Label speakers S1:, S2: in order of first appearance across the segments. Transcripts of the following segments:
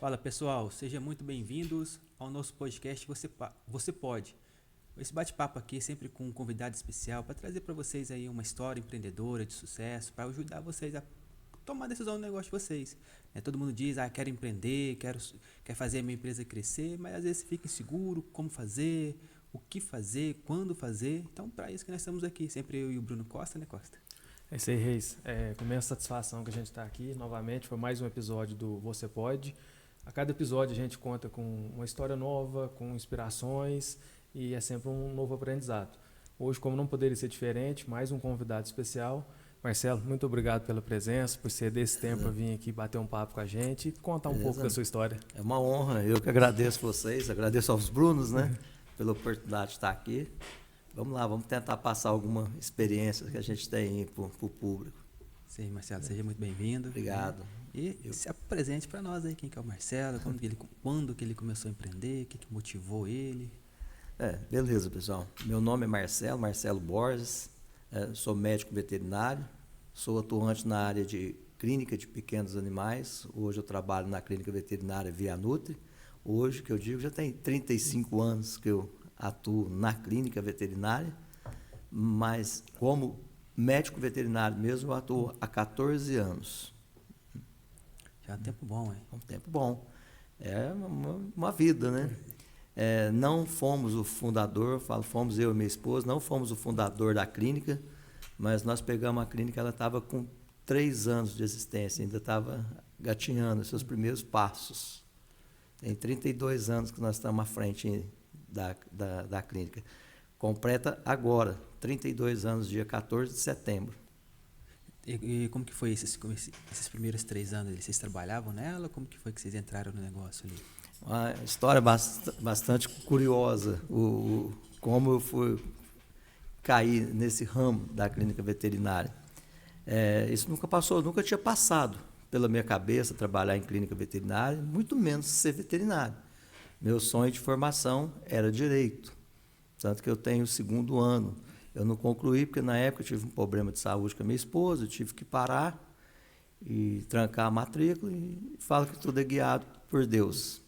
S1: Fala pessoal, sejam muito bem-vindos ao nosso podcast Você Pode. Esse bate-papo aqui é sempre com um convidado especial para trazer para vocês aí uma história empreendedora de sucesso, para ajudar vocês a tomar a decisão do negócio de vocês. Todo mundo diz, quero empreender, quer fazer a minha empresa crescer, mas às vezes fica inseguro como fazer, o que fazer, quando fazer. Então, para isso que nós estamos aqui, sempre eu e o Bruno Costa, né, Costa?
S2: É isso aí, Reis. Com imensa satisfação que a gente está aqui novamente. Foi mais um episódio do Você Pode. A cada episódio a gente conta com uma história nova, com inspirações e é sempre um novo aprendizado. Hoje, como não poderia ser diferente, mais um convidado especial. Marcelo, muito obrigado pela presença, por ser desse tempo a vir aqui bater um papo com a gente e contar um pouco da sua história.
S3: É uma honra, eu que agradeço vocês, agradeço aos Brunos, né, pela oportunidade de estar aqui. Vamos lá, vamos tentar passar alguma experiência que a gente tem para o público.
S1: Sim, Marcelo, seja muito bem-vindo.
S3: Obrigado.
S1: E se apresente para nós aí, quem que é o Marcelo, quando que ele começou a empreender, o que motivou ele.
S3: Beleza, pessoal. Meu nome é Marcelo Borges, sou médico veterinário, sou atuante na área de clínica de pequenos animais. Hoje eu trabalho na clínica veterinária Vianutri. Hoje, que eu digo, já tem 35 anos que eu atuo na clínica veterinária, mas como médico veterinário mesmo, eu atuo há 14 anos.
S1: Já é um tempo bom, hein?
S3: Um tempo bom. É uma vida, né? Não fomos o fundador, fomos eu e minha esposa, não fomos o fundador da clínica, mas nós pegamos a clínica, ela estava com 3 anos de existência, ainda estava gatinhando seus primeiros passos. Tem 32 anos que nós estamos à frente da clínica. Completa agora, 32 anos, dia 14 de setembro.
S1: E como que foi esses primeiros 3 anos? Vocês trabalhavam nela? Como que foi que vocês entraram no negócio ali?
S3: Uma história bastante curiosa, como eu fui cair nesse ramo da clínica veterinária. Isso nunca tinha passado pela minha cabeça trabalhar em clínica veterinária, muito menos ser veterinário. Meu sonho de formação era direito, tanto que eu tenho o 2º ano. Eu não concluí porque na época eu tive um problema de saúde com a minha esposa, eu tive que parar e trancar a matrícula e falo que tudo é guiado por Deus.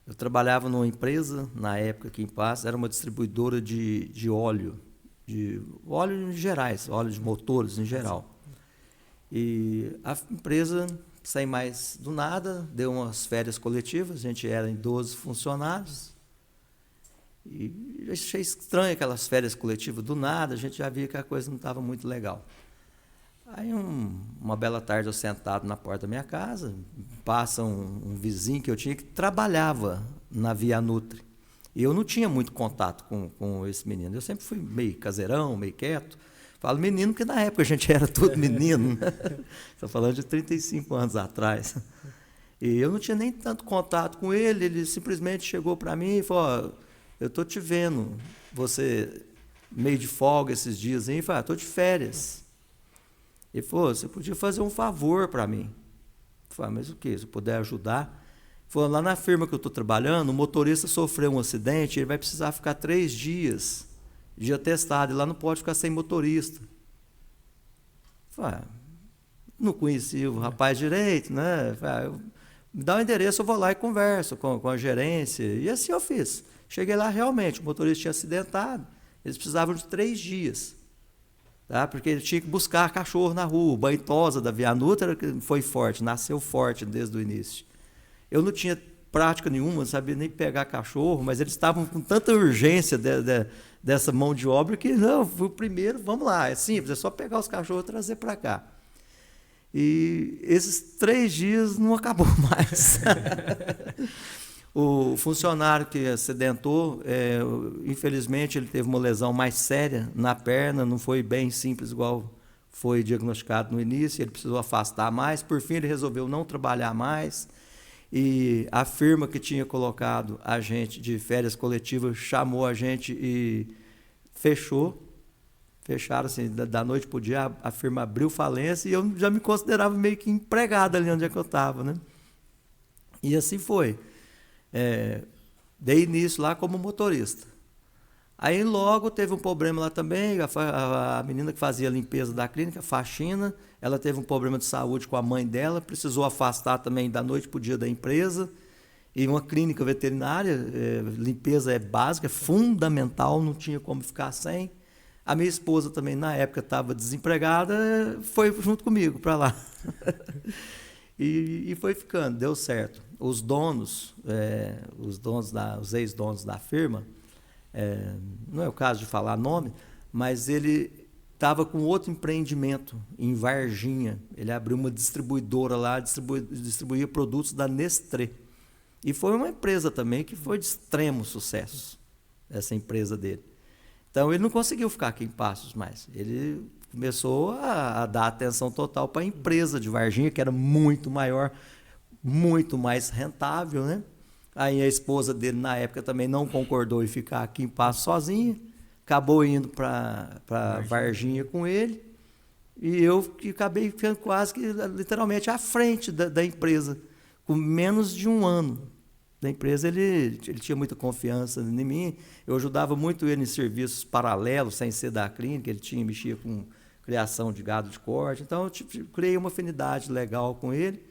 S3: Eu trabalhava numa empresa, na época aqui em Passos, era uma distribuidora de óleo em gerais, óleo de motores em geral. E a empresa, sem mais do nada, deu umas férias coletivas, a gente era em 12 funcionários, e achei estranho aquelas férias coletivas do nada, a gente já via que a coisa não estava muito legal. Aí uma bela tarde eu sentado na porta da minha casa, passa um vizinho que eu tinha que trabalhava na Vianutri. E eu não tinha muito contato com esse menino. Eu sempre fui meio caseirão, meio quieto. Falo menino porque na época a gente era tudo menino. Estou falando de 35 anos atrás. E eu não tinha nem tanto contato com ele, ele simplesmente chegou para mim e falou, eu estou te vendo, você meio de folga esses dias aí, falei, estou de férias. Ele falou, você podia fazer um favor para mim. Eu falei, mas o quê? Se eu puder ajudar? Ele falou, lá na firma que eu estou trabalhando, o motorista sofreu um acidente, ele vai precisar ficar 3 dias de atestado, e lá não pode ficar sem motorista. Eu falei, não conhecia o rapaz direito, né? Eu falei, me dá o endereço, eu vou lá e converso com a gerência. E assim eu fiz. Cheguei lá, realmente, o motorista tinha acidentado, eles precisavam de 3 dias. Tá? Porque ele tinha que buscar cachorro na rua. O banho-tosa da Vianutri foi forte, nasceu forte desde o início. Eu não tinha prática nenhuma, não sabia nem pegar cachorro, mas eles estavam com tanta urgência dessa mão de obra que, não, fui o primeiro, vamos lá, é simples, é só pegar os cachorros e trazer para cá. E esses 3 dias não acabou mais. O funcionário que acidentou, infelizmente, ele teve uma lesão mais séria na perna, não foi bem simples igual foi diagnosticado no início, ele precisou afastar mais, por fim ele resolveu não trabalhar mais, e a firma que tinha colocado a gente de férias coletivas chamou a gente e fecharam assim, da noite para o dia, a firma abriu falência, e eu já me considerava meio que empregado ali onde é que eu estava, né? E assim foi. Dei início lá como motorista. Aí logo teve um problema lá também, a menina que fazia a limpeza da clínica, faxina, ela teve um problema de saúde com a mãe dela, precisou afastar também da noite para o dia da empresa, E uma clínica veterinária, limpeza é básica, é fundamental, não tinha como ficar sem. A minha esposa também, na época, estava desempregada, foi junto comigo para lá. E foi ficando, deu certo. Os donos, os ex-donos da firma, não é o caso de falar nome, mas ele estava com outro empreendimento em Varginha. Ele abriu uma distribuidora lá, distribuía produtos da Nestlé. E foi uma empresa também que foi de extremo sucesso, essa empresa dele. Então, ele não conseguiu ficar aqui em Passos mais. Ele começou a dar atenção total para a empresa de Varginha, que era muito maior, muito mais rentável, né? Aí a esposa dele, na época, também não concordou em ficar aqui em Passos sozinha, acabou indo para Varginha com ele, e eu que acabei ficando quase que, literalmente, à frente da empresa, com menos de um ano da empresa. Ele tinha muita confiança em mim, eu ajudava muito ele em serviços paralelos, sem ser da clínica, ele mexia com criação de gado de corte, então eu criei uma afinidade legal com ele,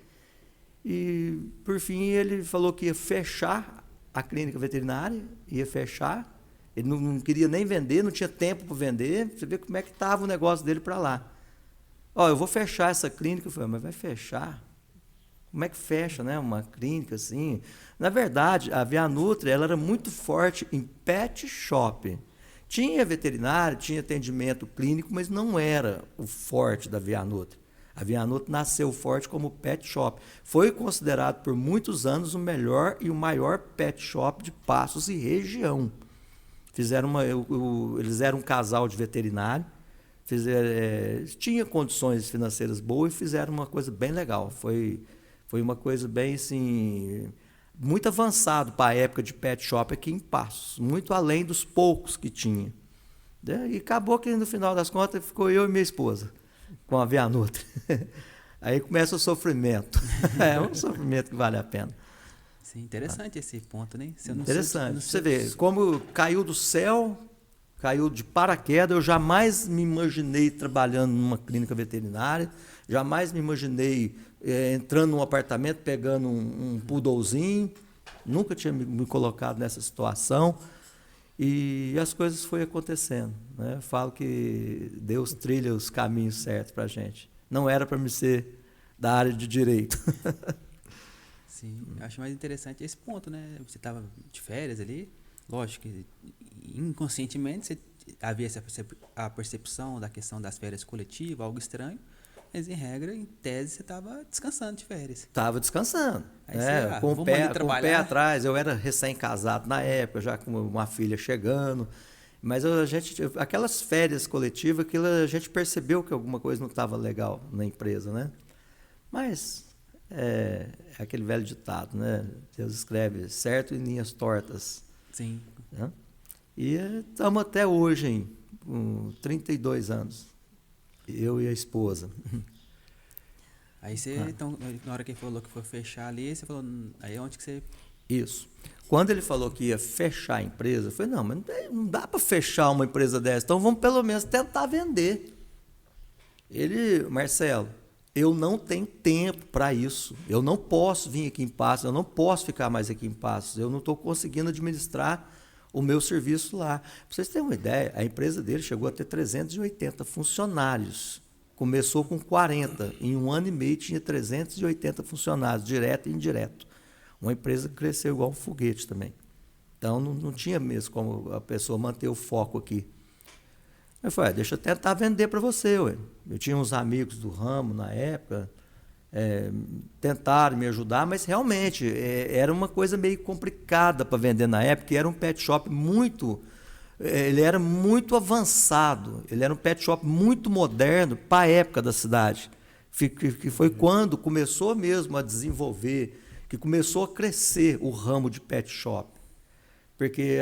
S3: e por fim ele falou que ia fechar a clínica veterinária, ia fechar, ele não queria nem vender, não tinha tempo para vender, você vê como é que estava o negócio dele para lá. Eu vou fechar essa clínica. Eu falei, mas vai fechar? Como é que fecha, né? Uma clínica assim? Na verdade, a Vianutri, ela era muito forte em pet shop. Tinha veterinário, tinha atendimento clínico, mas não era o forte da Vianutri. A Vianutri nasceu forte como pet shop. Foi considerado por muitos anos o melhor e o maior pet shop de Passos e região. Eles eram um casal de veterinário, tinha condições financeiras boas e fizeram uma coisa bem legal. Foi uma coisa bem assim, muito avançado para a época de pet shop aqui em Passos, muito além dos poucos que tinha. E acabou que no final das contas ficou eu e minha esposa com a Vianutri. Aí começa o sofrimento. É um sofrimento que vale a pena.
S1: Sim, interessante esse ponto, né?
S3: Interessante. Você vê, como caiu do céu, caiu de paraquedas, eu jamais me imaginei trabalhando numa clínica veterinária, jamais me imaginei entrando num apartamento, pegando um poodlezinho, nunca tinha me colocado nessa situação, e as coisas foram acontecendo, né? Eu falo que Deus trilha os caminhos certos para a gente. Não era para me ser da área de direito.
S1: Sim, eu acho mais interessante esse ponto, né? Você estava de férias ali, lógico que inconscientemente você havia a percepção da questão das férias coletivas, algo estranho, mas em regra, em tese, você estava descansando de férias.
S3: Estava descansando,
S1: aí
S3: com o pé atrás. Eu era recém-casado na época, já com uma filha chegando, mas aquelas férias coletivas, a gente percebeu que alguma coisa não estava legal na empresa, né? Mas é aquele velho ditado, né? Deus escreve certo em linhas tortas.
S1: Sim.
S3: Né? E estamos até hoje, com 32 anos, eu e a esposa.
S1: Aí você, então, na hora que ele falou que foi fechar ali, você falou, aí onde que você...
S3: Isso. Quando ele falou que ia fechar a empresa, eu falei, não, mas não dá para fechar uma empresa dessa, então vamos pelo menos tentar vender. Marcelo, eu não tenho tempo para isso. Eu não posso vir aqui em Passos, eu não posso ficar mais aqui em Passos. Eu não estou conseguindo administrar o meu serviço lá. Para vocês terem uma ideia, a empresa dele chegou a ter 380 funcionários. Começou com 40. Em um ano e meio tinha 380 funcionários, direto e indireto. Uma empresa que cresceu igual um foguete também. Então, não tinha mesmo como a pessoa manter o foco aqui. Eu falei, deixa eu tentar vender para você. Ué. Eu tinha uns amigos do ramo na época, tentaram me ajudar, mas realmente era uma coisa meio complicada para vender na época, era um pet shop ele era muito avançado, ele era um pet shop muito moderno para a época da cidade, que foi quando começou mesmo a desenvolver, que começou a crescer o ramo de pet shop. Porque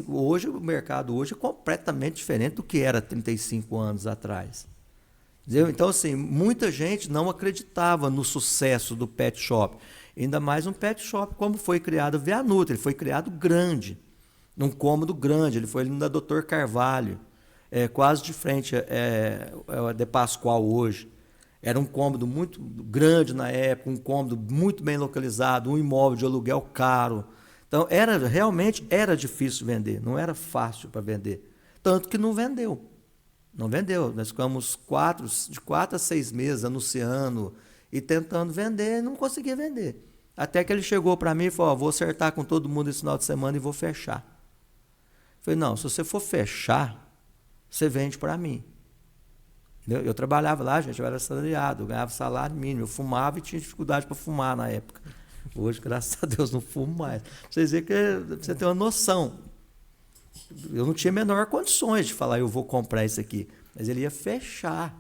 S3: o mercado hoje é completamente diferente do que era 35 anos atrás. Entendeu? Então, assim, muita gente não acreditava no sucesso do pet shop. Ainda mais um pet shop como foi criado o Vianutri. Ele foi criado grande, num cômodo grande. Ele foi ali na Dr. Carvalho, quase de frente a De Pascoal hoje. Era um cômodo muito grande na época, um cômodo muito bem localizado, um imóvel de aluguel caro. Então, realmente era difícil vender, não era fácil para vender. Tanto que não vendeu. Não vendeu. Nós ficamos de 4 a 6 meses anunciando e tentando vender, e não conseguia vender. Até que ele chegou para mim e falou, vou acertar com todo mundo esse final de semana e vou fechar. Eu falei, não, se você for fechar, você vende para mim. Eu trabalhava lá, gente, eu era assalariado, eu ganhava salário mínimo, eu fumava e tinha dificuldade para fumar na época. Hoje, graças a Deus, não fumo mais. Pra vocês verem que você tem uma noção. Eu não tinha a menor condições de falar, eu vou comprar isso aqui. Mas ele ia fechar.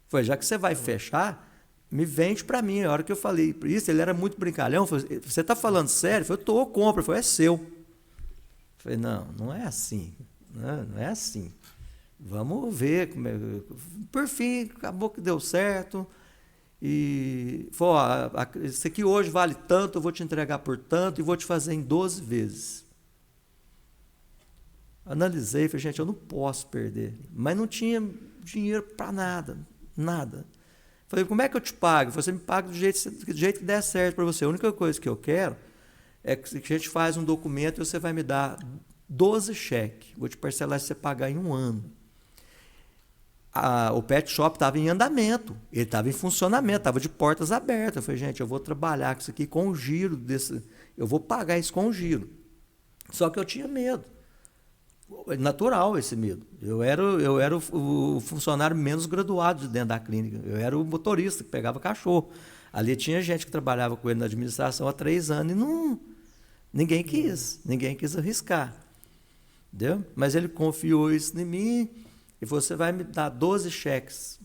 S3: Foi, já que você vai fechar, me vende para mim. A hora que eu falei isso, ele era muito brincalhão. Falei, você está falando sério? Eu falei, eu compro. Ele falou, é seu. Eu falei, não é assim. Não é assim. Vamos ver. Por fim, acabou que deu certo. E falou, isso aqui hoje vale tanto, eu vou te entregar por tanto e vou te fazer em 12 vezes. Analisei, falei, gente, eu não posso perder. Mas não tinha dinheiro para nada, nada. Falei, como é que eu te pago? Você me paga do jeito que der certo para você. A única coisa que eu quero é que a gente faz um documento e você vai me dar 12 cheques. Vou te parcelar se você pagar em um ano. O pet shop estava em andamento, ele estava em funcionamento, estava de portas abertas. Eu falei, gente, eu vou trabalhar com isso aqui com o giro desse, eu vou pagar isso com o giro. Só que eu tinha medo. Natural esse medo. Eu era o funcionário menos graduado de dentro da clínica. Eu era o motorista que pegava cachorro. Ali tinha gente que trabalhava com ele na administração há 3 anos e ninguém quis arriscar. Entendeu? Mas ele confiou isso em mim e você vai me dar 12 cheques.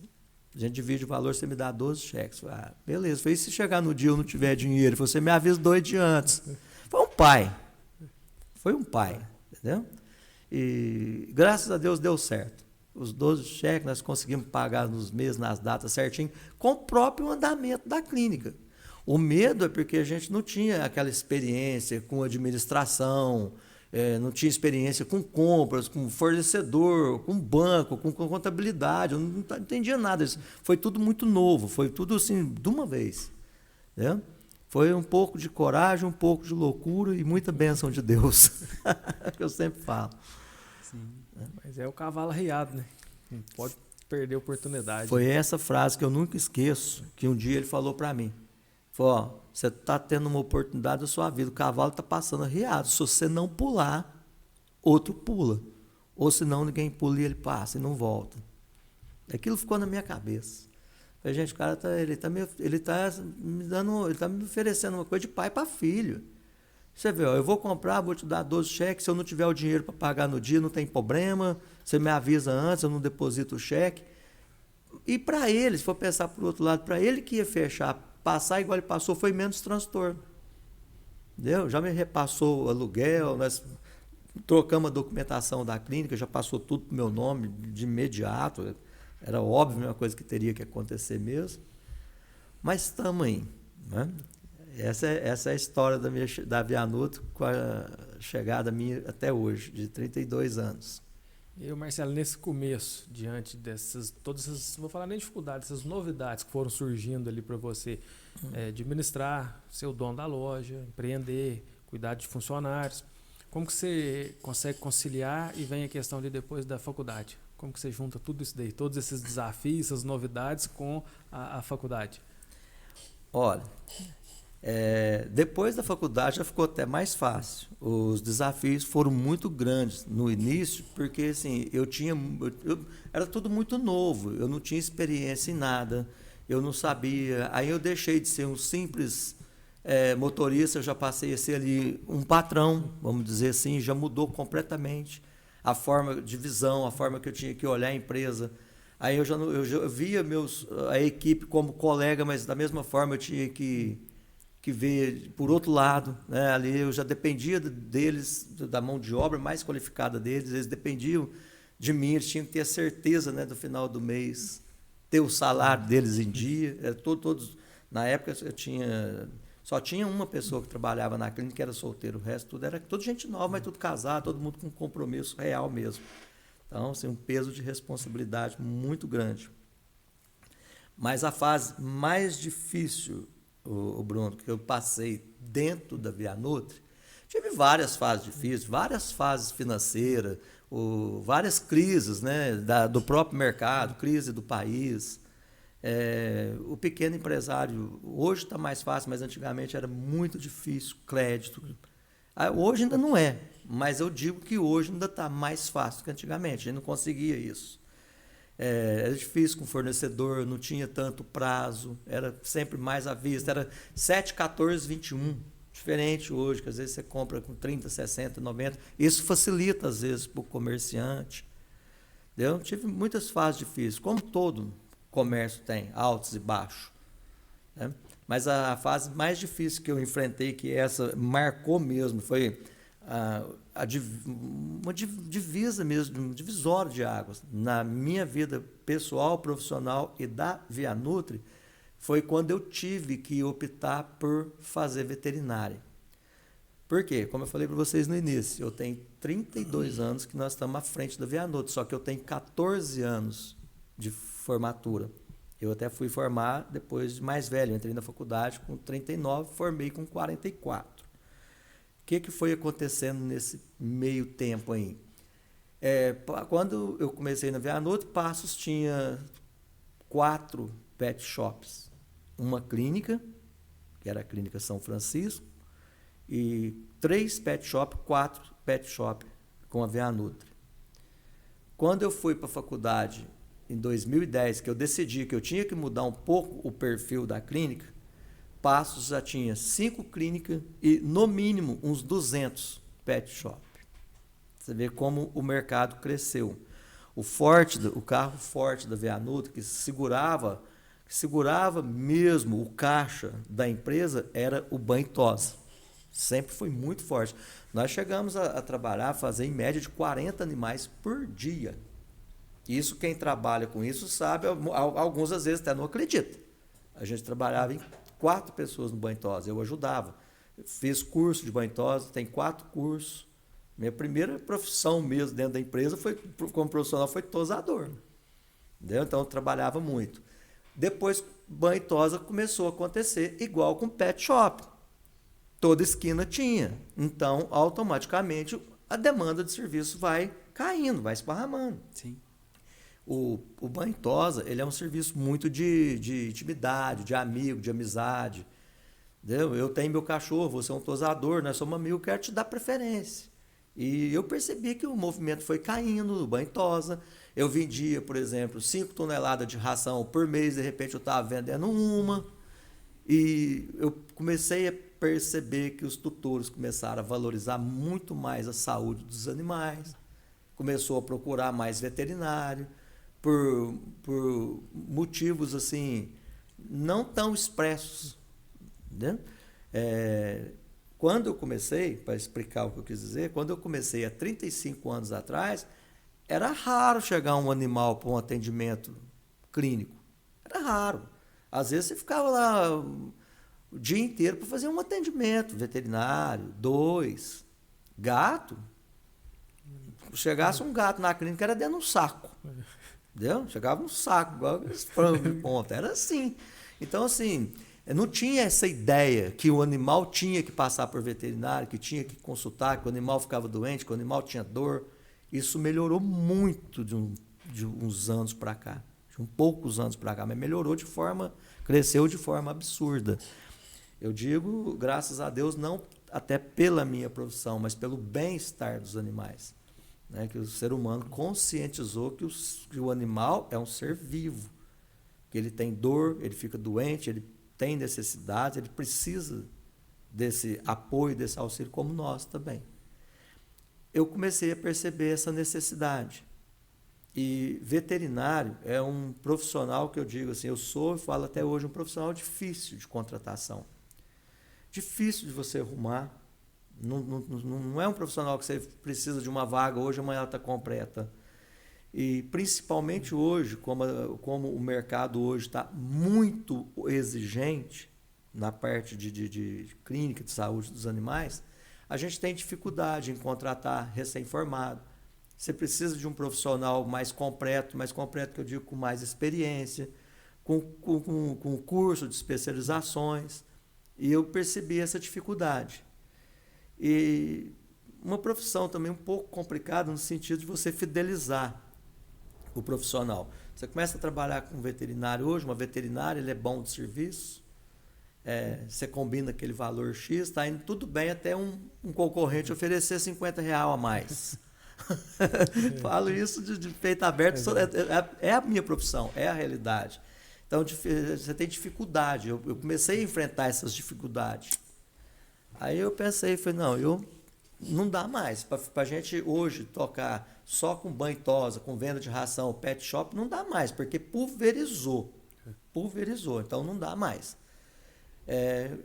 S3: A gente divide o valor, você me dá 12 cheques. Eu falei, beleza. Eu falei, se chegar no dia eu não tiver dinheiro, você me avisa 2 dias antes. Foi um pai. Entendeu? E graças a Deus deu certo. Os 12 cheques nós conseguimos pagar nos meses, nas datas certinho, com o próprio andamento da clínica. O medo é porque a gente não tinha aquela experiência com administração, não tinha experiência com compras, com fornecedor, com banco, com contabilidade. Eu não entendia nada disso. Foi tudo muito novo, foi tudo assim, de uma vez. Né? Foi um pouco de coragem, um pouco de loucura e muita bênção de Deus. Que eu sempre falo.
S2: Sim. Mas é o cavalo arriado, né? Não pode perder a oportunidade.
S3: Foi essa frase que eu nunca esqueço, que um dia ele falou para mim. Falou, você está tendo uma oportunidade da sua vida, o cavalo está passando arriado. Se você não pular, outro pula. Ou senão ninguém pula e ele passa e não volta. Aquilo ficou na minha cabeça. Falei, gente, o cara ele tá me oferecendo uma coisa de pai para filho. Você vê, eu vou comprar, vou te dar 12 cheques, se eu não tiver o dinheiro para pagar no dia, não tem problema, você me avisa antes, eu não deposito o cheque. E para ele, se for pensar por outro lado, para ele que ia fechar, passar igual ele passou, foi menos transtorno. Entendeu? Já me repassou o aluguel, nós trocamos a documentação da clínica, já passou tudo para o meu nome de imediato. Era óbvio, a mesma coisa que teria que acontecer mesmo. Mas estamos aí. Né? Essa é a história da Vianuto com a chegada minha até hoje, de 32 anos.
S2: E Marcelo, nesse começo, diante todas essas, não vou falar nem dificuldades, essas novidades que foram surgindo ali para você, administrar, ser o dono da loja, empreender, cuidar de funcionários, como que você consegue conciliar e vem a questão ali depois da faculdade? Como que você junta tudo isso daí, todos esses desafios, essas novidades com a faculdade?
S3: Olha, depois da faculdade já ficou até mais fácil. Os desafios foram muito grandes no início, porque assim, era tudo muito novo, eu não tinha experiência em nada, eu não sabia. Aí eu deixei de ser um simples motorista, eu já passei a ser ali um patrão, vamos dizer assim, já mudou completamente a forma de visão, a forma que eu tinha que olhar a empresa. Aí eu já via a equipe como colega, mas da mesma forma eu tinha que ver por outro lado, né? Ali eu já dependia deles, da mão de obra mais qualificada deles, eles dependiam de mim, eles tinham que ter a certeza, né, do final do mês, ter o salário deles em dia. Todos, na época só tinha uma pessoa que trabalhava na clínica que era solteiro, o resto tudo era gente nova, mas tudo casado, todo mundo com um compromisso real mesmo. Então, assim, um peso de responsabilidade muito grande. Mas a fase mais difícil, o Bruno, que eu passei dentro da Vianutri, tive várias fases difíceis, várias fases financeiras, várias crises, né, do próprio mercado, crise do país. O pequeno empresário, hoje está mais fácil, mas antigamente era muito difícil, crédito. Hoje ainda não é, mas eu digo que hoje ainda está mais fácil que antigamente, a gente não conseguia isso. Era difícil com o fornecedor, não tinha tanto prazo, era sempre mais à vista, era 7, 14, 21. Diferente hoje, que às vezes você compra com 30, 60, 90. Isso facilita, às vezes, para o comerciante. Eu tive muitas fases difíceis, como todo comércio tem, altos e baixos. Né? Mas a fase mais difícil que eu enfrentei, que essa marcou mesmo, foi uma divisa mesmo, um divisório de águas. Na minha vida pessoal, profissional e da Vianutri, foi quando eu tive que optar por fazer veterinária. Por quê? Como eu falei para vocês no início, eu tenho 32 anos que nós estamos à frente da Vianutri, só que eu tenho 14 anos de formatura. Eu até fui formar depois de mais velho, eu entrei na faculdade com 39, formei com 44. O que foi acontecendo nesse meio tempo aí? Quando eu comecei na Vianutri, Passos tinha 4 pet shops. Uma clínica, que era a Clínica São Francisco, e 3 pet shops, 4 pet shops com a Vianutri. Quando eu fui para a faculdade, em 2010, que eu decidi que eu tinha que mudar um pouco o perfil da clínica, Passos já tinha 5 clínicas e, no mínimo, uns 200 pet shop. Você vê como o mercado cresceu. O carro forte da Vianutri, que segurava mesmo o caixa da empresa, era o banho e tosa. Sempre foi muito forte. Nós chegamos a trabalhar, a fazer em média de 40 animais por dia. Isso, quem trabalha com isso sabe, alguns às vezes até não acreditam. A gente trabalhava em 4 pessoas no banho e tosa, eu ajudava. Fiz curso de banho e tosa, tem 4 cursos. Minha primeira profissão mesmo dentro da empresa como profissional foi tosador. Entendeu? Então eu trabalhava muito. Depois, banho e tosa começou a acontecer igual com pet shop. Toda esquina tinha. Então, automaticamente, a demanda de serviço vai caindo, vai esparramando.
S1: Sim.
S3: O banho e tosa, ele é um serviço muito de intimidade, de amigo, de amizade. Entendeu? Eu tenho meu cachorro, você é um tosador, nós somos amigos, eu quero te dar preferência. E eu percebi que o movimento foi caindo no banho e tosa. Eu vendia, por exemplo, 5 toneladas de ração por mês, de repente eu estava vendendo uma. E eu comecei a perceber que os tutores começaram a valorizar muito mais a saúde dos animais. Começou a procurar mais veterinário, por motivos assim, não tão expressos. Né? Quando eu comecei, para explicar o que eu quis dizer, quando eu comecei há 35 anos atrás, era raro chegar um animal para um atendimento clínico. Era raro. Às vezes você ficava lá o dia inteiro para fazer um atendimento veterinário, 2. Gato, chegasse um gato na clínica, era dentro de um saco. Entendeu? Chegava um saco, igual esse frango de ponta. Era assim. Então, assim, não tinha essa ideia que o animal tinha que passar por veterinário, que tinha que consultar, que o animal ficava doente, que o animal tinha dor. Isso melhorou muito de uns anos para cá. De poucos anos para cá, mas cresceu de forma absurda. Eu digo, graças a Deus, não até pela minha profissão, mas pelo bem-estar dos animais. Né? Que o ser humano conscientizou que o animal é um ser vivo, que ele tem dor, ele fica doente, ele tem necessidade, ele precisa desse apoio, desse auxílio, como nós também. Eu comecei a perceber essa necessidade. E veterinário é um profissional que eu digo assim, eu falo até hoje, um profissional difícil de contratação. Difícil de você arrumar. Não é um profissional que você precisa de uma vaga hoje, amanhã ela está completa. E principalmente hoje, como o mercado hoje está muito exigente na parte de clínica de saúde dos animais, a gente tem dificuldade em contratar recém-formado. Você precisa de um profissional mais completo que eu digo com mais experiência, com curso de especializações, e eu percebi essa dificuldade. E uma profissão também um pouco complicada no sentido de você fidelizar o profissional. Você começa a trabalhar com um veterinário hoje, uma veterinária, ele é bom de serviço, você combina aquele valor X, está indo tudo bem até um concorrente oferecer R$50 a mais. Falo isso de peito aberto, é a minha profissão, é a realidade. Então você tem dificuldade, eu comecei a enfrentar essas dificuldades. Aí eu pensei, falei, não dá mais, para a gente hoje tocar só com banho e tosa, com venda de ração, pet shop, não dá mais, porque pulverizou, então não dá mais.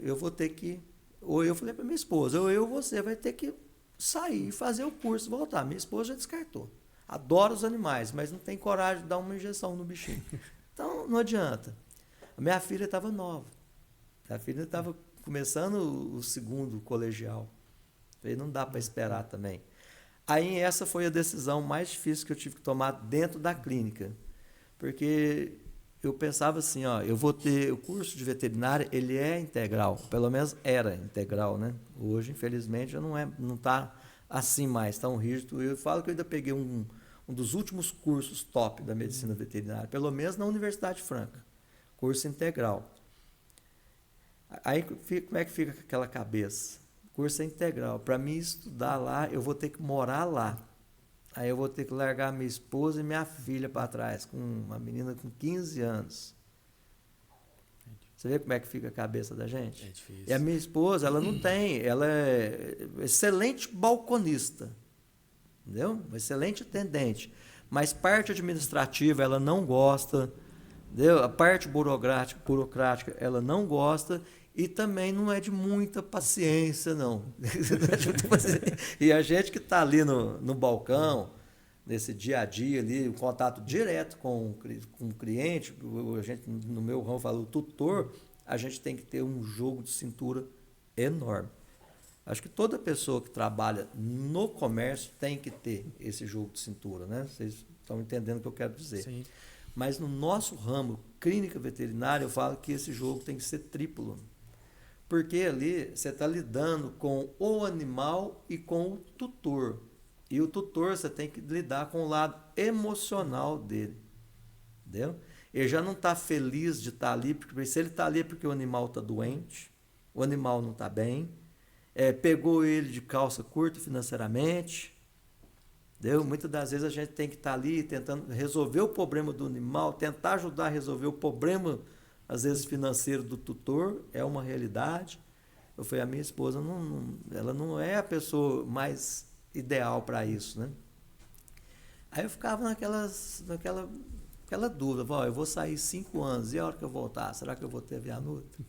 S3: Eu vou ter que, ou eu falei para minha esposa, ou você vai ter que sair, fazer o curso e voltar. Minha esposa já descartou. Adora os animais, mas não tem coragem de dar uma injeção no bichinho. Então, não adianta. A minha filha estava nova. A filha estava começando o segundo colegial. Falei, não dá para esperar também. Aí, essa foi a decisão mais difícil que eu tive que tomar dentro da clínica. Porque eu pensava assim, eu vou ter o curso de veterinária, ele é integral, pelo menos era integral, né? Hoje, infelizmente, já não está assim mais, tão rígido. Eu falo que eu ainda peguei um dos últimos cursos top da medicina veterinária, pelo menos na Universidade Franca, curso integral. Aí, como é que fica aquela cabeça? Curso é integral. Para mim estudar lá, eu vou ter que morar lá. Aí eu vou ter que largar minha esposa e minha filha para trás, com uma menina com 15 anos. Você vê como é que fica a cabeça da gente?
S1: É difícil.
S3: E a minha esposa, ela é excelente balconista, entendeu? Excelente atendente. Mas parte administrativa ela não gosta, entendeu? A parte burocrática ela não gosta. E também não é de muita paciência, não. E a gente que está ali no balcão, nesse dia a dia ali, o contato direto com o cliente, a gente, no meu ramo fala o tutor, a gente tem que ter um jogo de cintura enorme. Acho que toda pessoa que trabalha no comércio tem que ter esse jogo de cintura, né? Vocês estão entendendo o que eu quero dizer.
S2: Sim.
S3: Mas no nosso ramo, clínica veterinária, eu falo que esse jogo tem que ser triplo. Porque ali você está lidando com o animal e com o tutor. E o tutor você tem que lidar com o lado emocional dele. Entendeu? Ele já não está feliz de estar ali, porque se ele está ali é porque o animal está doente, o animal não está bem, pegou ele de calça curta financeiramente. Entendeu? Muitas das vezes a gente tem que estar ali tentando resolver o problema do animal, tentar ajudar a resolver o problema às vezes financeiro do tutor, é uma realidade. Eu falei, a minha esposa ela não é a pessoa mais ideal para isso, né? Aí eu ficava naquela dúvida, eu vou sair 5 anos, e a hora que eu voltar, será que eu vou ter a Vianutra?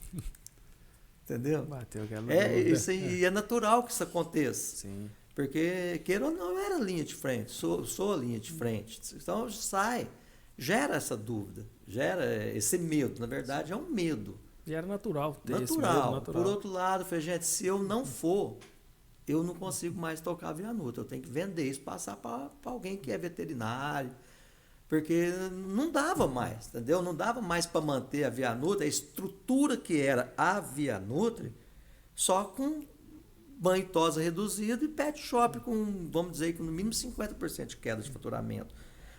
S3: Entendeu?
S2: Bateu aquela
S3: Isso aí, é natural que isso aconteça.
S1: Sim.
S3: Porque, queira ou não, eu era linha de frente, sou a linha de frente. Então gera essa dúvida, gera esse medo. Na verdade, é um medo.
S2: E era natural ter esse medo,
S3: Natural. Por outro lado, eu falei, gente, se eu não for, eu não consigo mais tocar a Vianutra. Eu tenho que vender isso, passar para alguém que é veterinário. Porque não dava mais, entendeu? Não dava mais para manter a Vianutra, a estrutura que era a Vianutra, só com banho e tosa reduzido e pet shop com, vamos dizer, com no mínimo 50% de queda de faturamento.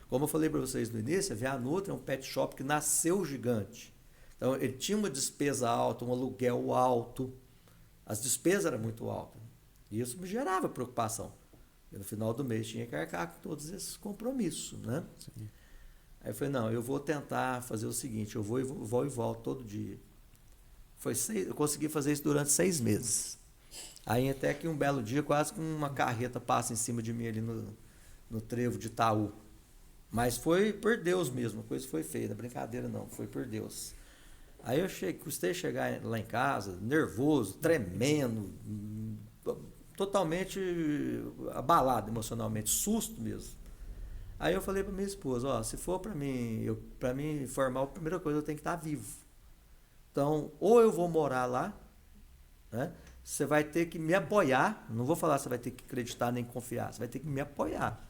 S3: Como eu falei para vocês no início, a Vianutra é um pet shop que nasceu gigante. Então, ele tinha uma despesa alta, um aluguel alto. As despesas eram muito altas. E isso me gerava preocupação. Eu, no final do mês tinha que arcar com todos esses compromissos, né?
S2: Sim.
S3: Aí eu falei, não, eu vou tentar fazer o seguinte, eu vou e volto todo dia. Eu consegui fazer isso durante 6 meses. Aí até que um belo dia, quase que uma carreta passa em cima de mim ali no trevo de Itaú. Mas foi por Deus mesmo, a coisa foi feia, não é brincadeira não, foi por Deus. Aí eu custei chegar lá em casa, nervoso, tremendo, totalmente abalado emocionalmente, susto mesmo. Aí eu falei para minha esposa, se for para mim formar, a primeira coisa eu tenho que estar vivo. Então, ou eu vou morar lá, né? Você vai ter que me apoiar, não vou falar que você vai ter que acreditar nem confiar, você vai ter que me apoiar.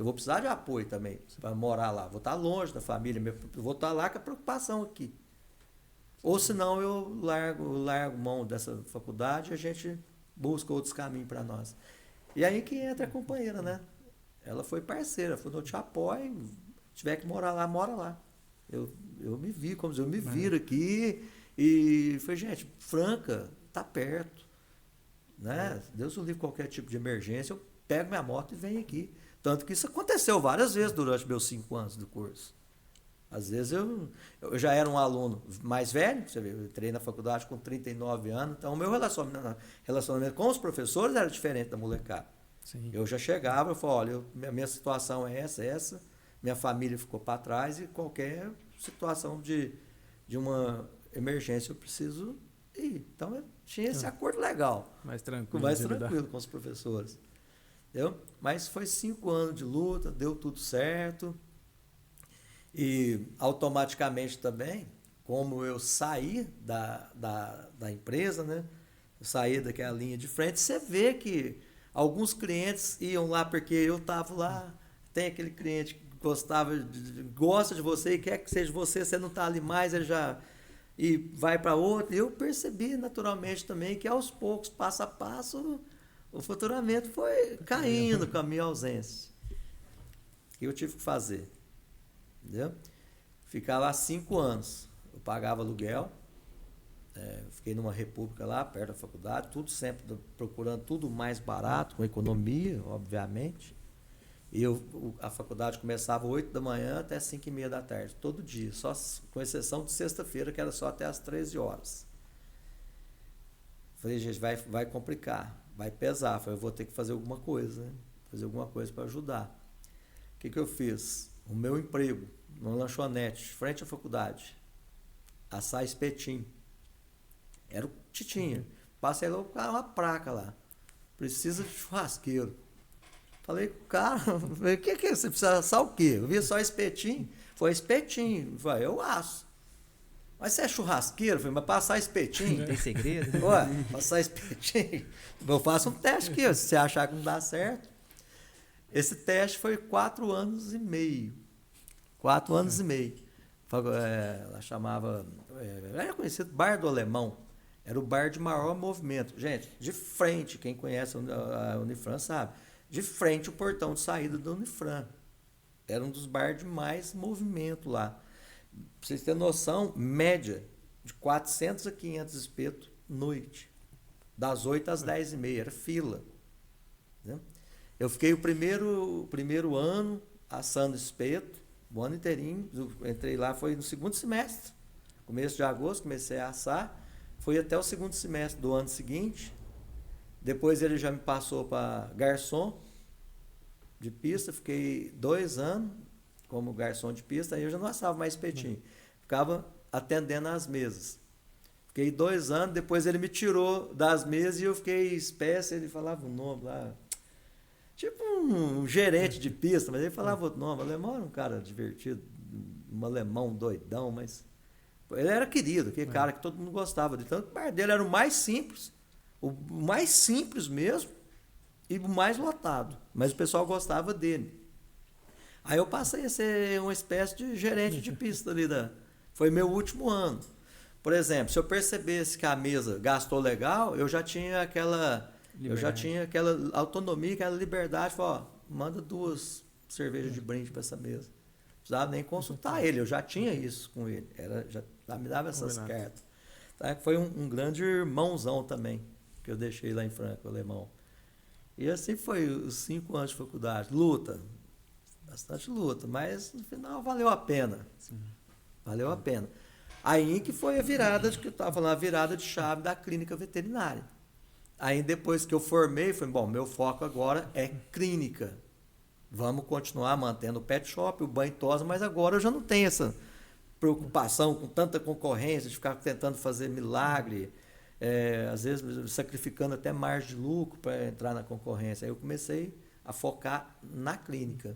S3: Eu vou precisar de apoio também para morar lá. Vou estar longe da família, vou estar lá com a preocupação aqui. Ou senão eu largo mão dessa faculdade e a gente busca outros caminhos para nós. E aí que entra a companheira, né? Ela foi parceira, falou, eu te apoio, se tiver que morar lá, mora lá. Eu me vi, como dizer, eu me viro aqui e falei, gente, Franca, tá perto. Né? Deus o livre qualquer tipo de emergência, eu pego minha moto e venho aqui. Tanto que isso aconteceu várias vezes durante meus 5 anos do curso. Às vezes eu já era um aluno mais velho, você vê, eu entrei na faculdade com 39 anos, então o meu relacionamento com os professores era diferente da molecada.
S2: Sim.
S3: Eu já chegava, eu falava, olha, minha situação é essa, minha família ficou para trás e qualquer situação de uma emergência eu preciso ir. Então eu tinha esse acordo legal.
S2: Mais tranquilo.
S3: Mais tranquilo com os professores. Entendeu? Mas foi 5 anos de luta, deu tudo certo. E automaticamente também, como eu saí da empresa, né? Eu saí daquela linha de frente, você vê que alguns clientes iam lá porque eu estava lá, tem aquele cliente que gosta de você e quer que seja você não está ali mais, ele já e vai para outro. E eu percebi naturalmente também que aos poucos, passo a passo, o faturamento foi caindo com a minha ausência. O que eu tive que fazer? Entendeu? Ficar lá 5 anos. Eu pagava aluguel, fiquei numa república lá, perto da faculdade, tudo sempre procurando tudo mais barato, com economia, obviamente. E a faculdade começava 8 da manhã até 5h30 da tarde, todo dia, só com exceção de sexta-feira, que era só até as 13 horas. Falei, gente, vai complicar, vai pesar. Falei, eu vou ter que fazer alguma coisa, né? Fazer alguma coisa para ajudar. O que eu fiz? O meu emprego, numa lanchonete, frente à faculdade, assar espetinho. Era o Titinha. Passei lá, uma placa lá. Precisa de churrasqueiro. Falei com o cara, o que é? Você precisa assar o quê? Eu vi só espetinho. Foi espetinho. Falei, eu asso. Mas você é churrasqueiro? Falei, mas passar espetinho?
S1: Tem segredo?
S3: Ué, passar espetinho. Eu faço um teste aqui, se você achar que não dá certo. Esse teste foi 4 anos e meio. 4 anos e meio. Ela chamava, era conhecido Bar do Alemão. Era o bar de maior movimento. Gente, de frente, quem conhece a Unifran sabe, de frente o portão de saída da Unifran. Era um dos bares de mais movimento lá. Pra vocês terem noção, média de 400 a 500 espetos noite. Das 8 às 10h30, era fila. Né? Eu fiquei o primeiro ano assando espeto, o ano inteirinho. Entrei lá, foi no segundo semestre. Começo de agosto, comecei a assar. Fui até o segundo semestre do ano seguinte. Depois ele já me passou para garçom de pista. Fiquei 2 anos como garçom de pista. Aí eu já não assava mais espetinho. Ficava atendendo as mesas. Fiquei 2 anos. Depois ele me tirou das mesas e eu fiquei espécie. Ele falava um nome lá. Tipo um gerente de pista, mas ele falava outro nome. O alemão era um cara divertido, um alemão doidão, mas ele era querido, aquele cara que todo mundo gostava dele. Tanto que o bar dele era o mais simples mesmo, e o mais lotado. Mas o pessoal gostava dele. Aí eu passei a ser uma espécie de gerente de pista ali. Foi meu último ano. Por exemplo, se eu percebesse que a mesa gastou legal, eu já tinha aquela autonomia, aquela liberdade. Falei, manda 2 cervejas de brinde para essa mesa. Não precisava nem consultar ele, eu já tinha isso com ele. Já me dava essas cartas. Tá? Foi um grande irmãozão também, que eu deixei lá em Franca, o alemão. E assim foi os 5 anos de faculdade. Luta, bastante luta, mas no final valeu a pena. Sim. Valeu a pena. Aí que foi a virada, que eu estava falando, a virada de chave da clínica veterinária. Aí depois que eu formei, falei, bom, meu foco agora é clínica. Vamos continuar mantendo o pet shop, o banho e tosa, mas agora eu já não tenho essa preocupação com tanta concorrência, de ficar tentando fazer milagre, às vezes sacrificando até margem de lucro para entrar na concorrência. Aí eu comecei a focar na clínica.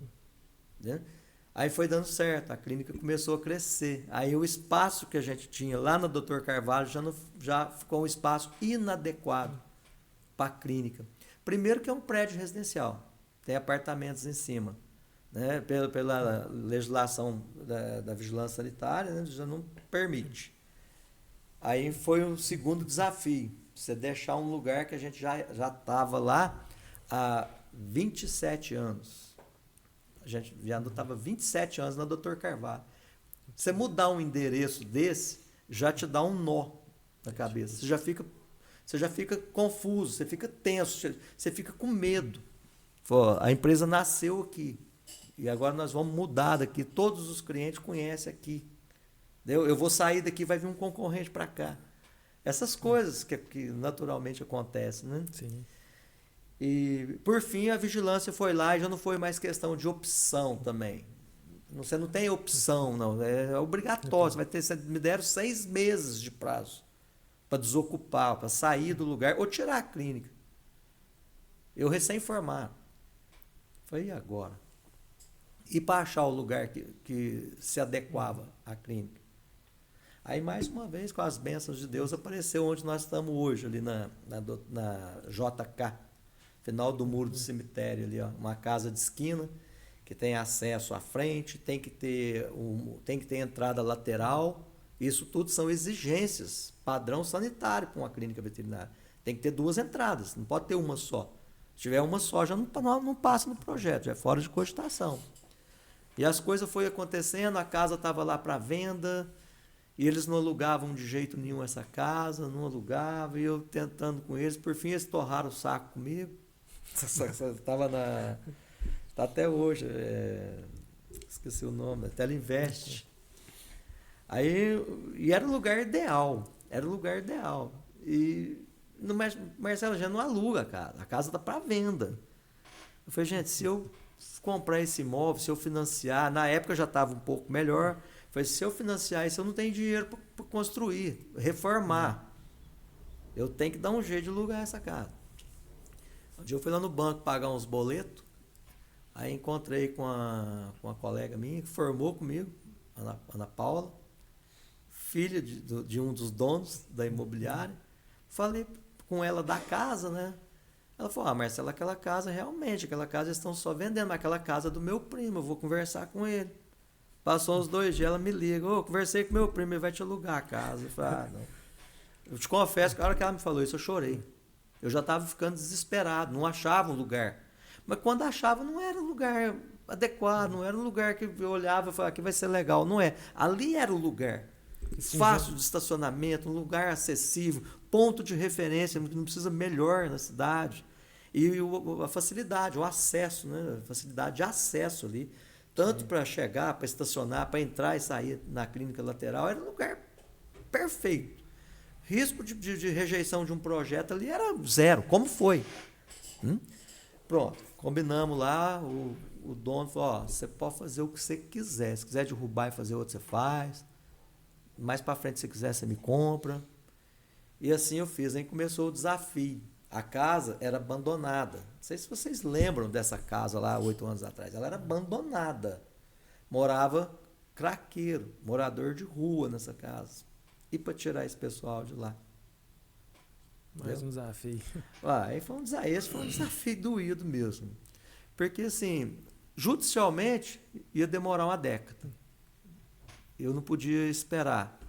S3: Né? Aí foi dando certo, a clínica começou a crescer. Aí o espaço que a gente tinha lá no Dr. Carvalho já ficou um espaço inadequado para a clínica. Primeiro que é um prédio residencial, tem apartamentos em cima. né, pela legislação da vigilância sanitária, né, já não permite. Aí foi o segundo desafio, você deixar um lugar que a gente já estava lá há 27 anos. A gente já estava 27 anos na Dr. Carvalho. Você mudar um endereço desse, já te dá um nó na cabeça. Você já fica confuso, você fica tenso, você fica com medo. Pô, a empresa nasceu aqui e agora nós vamos mudar daqui. Todos os clientes conhecem aqui. Eu vou sair daqui, vai vir um concorrente para cá. Essas coisas que naturalmente acontecem, né?
S2: Sim.
S3: E, por fim, a vigilância foi lá e já não foi mais questão de opção também. Você não tem opção, não. É obrigatório. Você me deram 6 meses de prazo para desocupar, para sair do lugar ou tirar a clínica. Eu recém-formado. Falei, e agora? E para achar o lugar que se adequava à clínica? Aí, mais uma vez, com as bênçãos de Deus, apareceu onde nós estamos hoje, ali na JK, final do muro do cemitério, ali, ó, uma casa de esquina, que tem acesso à frente, tem que ter entrada lateral. Isso tudo são exigências, padrão sanitário para uma clínica veterinária. Tem que ter 2 entradas, não pode ter uma só. Se tiver uma só, já não passa no projeto, já é fora de cogitação. E as coisas foram acontecendo, a casa estava lá para venda, e eles não alugavam de jeito nenhum essa casa, não alugavam, e eu tentando com eles, por fim eles torraram o saco comigo. Estava está até hoje, esqueci o nome, Teleinvest. Aí, e era o lugar ideal, E Marcelo já não aluga a casa está para venda. Eu falei, gente, se eu comprar esse imóvel, se eu financiar, na época já estava um pouco melhor, eu falei, se eu financiar isso, eu não tenho dinheiro para construir, reformar. Eu tenho que dar um jeito de alugar essa casa. Um dia eu fui lá no banco pagar uns boletos, aí encontrei com uma colega minha que formou comigo, Ana Paula, filha de um dos donos da imobiliária. Falei com ela da casa, né? Ela falou, Marcelo, aquela casa eles estão só vendendo, mas aquela casa é do meu primo, eu vou conversar com ele. Passou uns 2 dias, ela me liga, conversei com meu primo, ele vai te alugar a casa. Eu falei, não. Eu te confesso que a hora que ela me falou isso, eu chorei. Eu já estava ficando desesperado, não achava um lugar. Mas quando achava, não era um lugar adequado, não era um lugar que eu olhava e falava, aqui vai ser legal. Não é. Ali era o lugar. Fácil de estacionamento, um lugar acessível, ponto de referência, não precisa melhor na cidade. E a facilidade, o acesso, né? A facilidade de acesso ali. Tanto para chegar, para estacionar, para entrar e sair na clínica lateral, era um lugar perfeito. Risco de rejeição de um projeto ali era 0, como foi. Pronto, combinamos lá, o dono falou, você pode fazer o que você quiser, se quiser derrubar e fazer outro, você faz. Mais para frente, se quiser, você me compra. E assim eu fiz, aí começou o desafio. A casa era abandonada. Não sei se vocês lembram dessa casa lá 8 anos atrás. Ela era abandonada. Morava craqueiro, morador de rua nessa casa. E para tirar esse pessoal de lá?
S2: Mais um desafio.
S3: Esse foi um desafio doído mesmo. Porque, assim, judicialmente ia demorar uma década. Eu não podia esperar.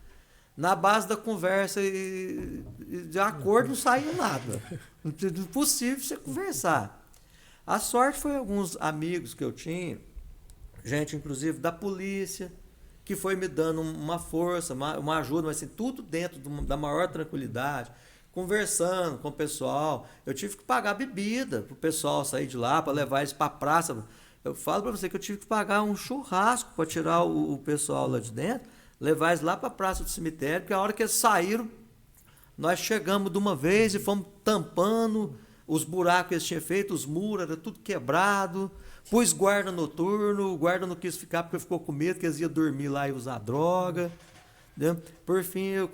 S3: Na base da conversa e de acordo não saiu nada. Impossível você conversar. A sorte foi alguns amigos que eu tinha, gente inclusive da polícia, que foi me dando uma força, uma ajuda, mas assim, tudo dentro da maior tranquilidade, conversando com o pessoal. Eu tive que pagar bebida para o pessoal sair de lá, para levar eles para a praça. Eu falo para você que eu tive que pagar um churrasco para tirar o pessoal lá de dentro, levar eles lá para a praça do cemitério, porque a hora que eles saíram, nós chegamos de uma vez e fomos tampando os buracos que eles tinham feito, os muros, era tudo quebrado. Pus guarda noturno, o guarda não quis ficar porque ficou com medo que eles iam dormir lá e usar droga. Entendeu? Por fim, eu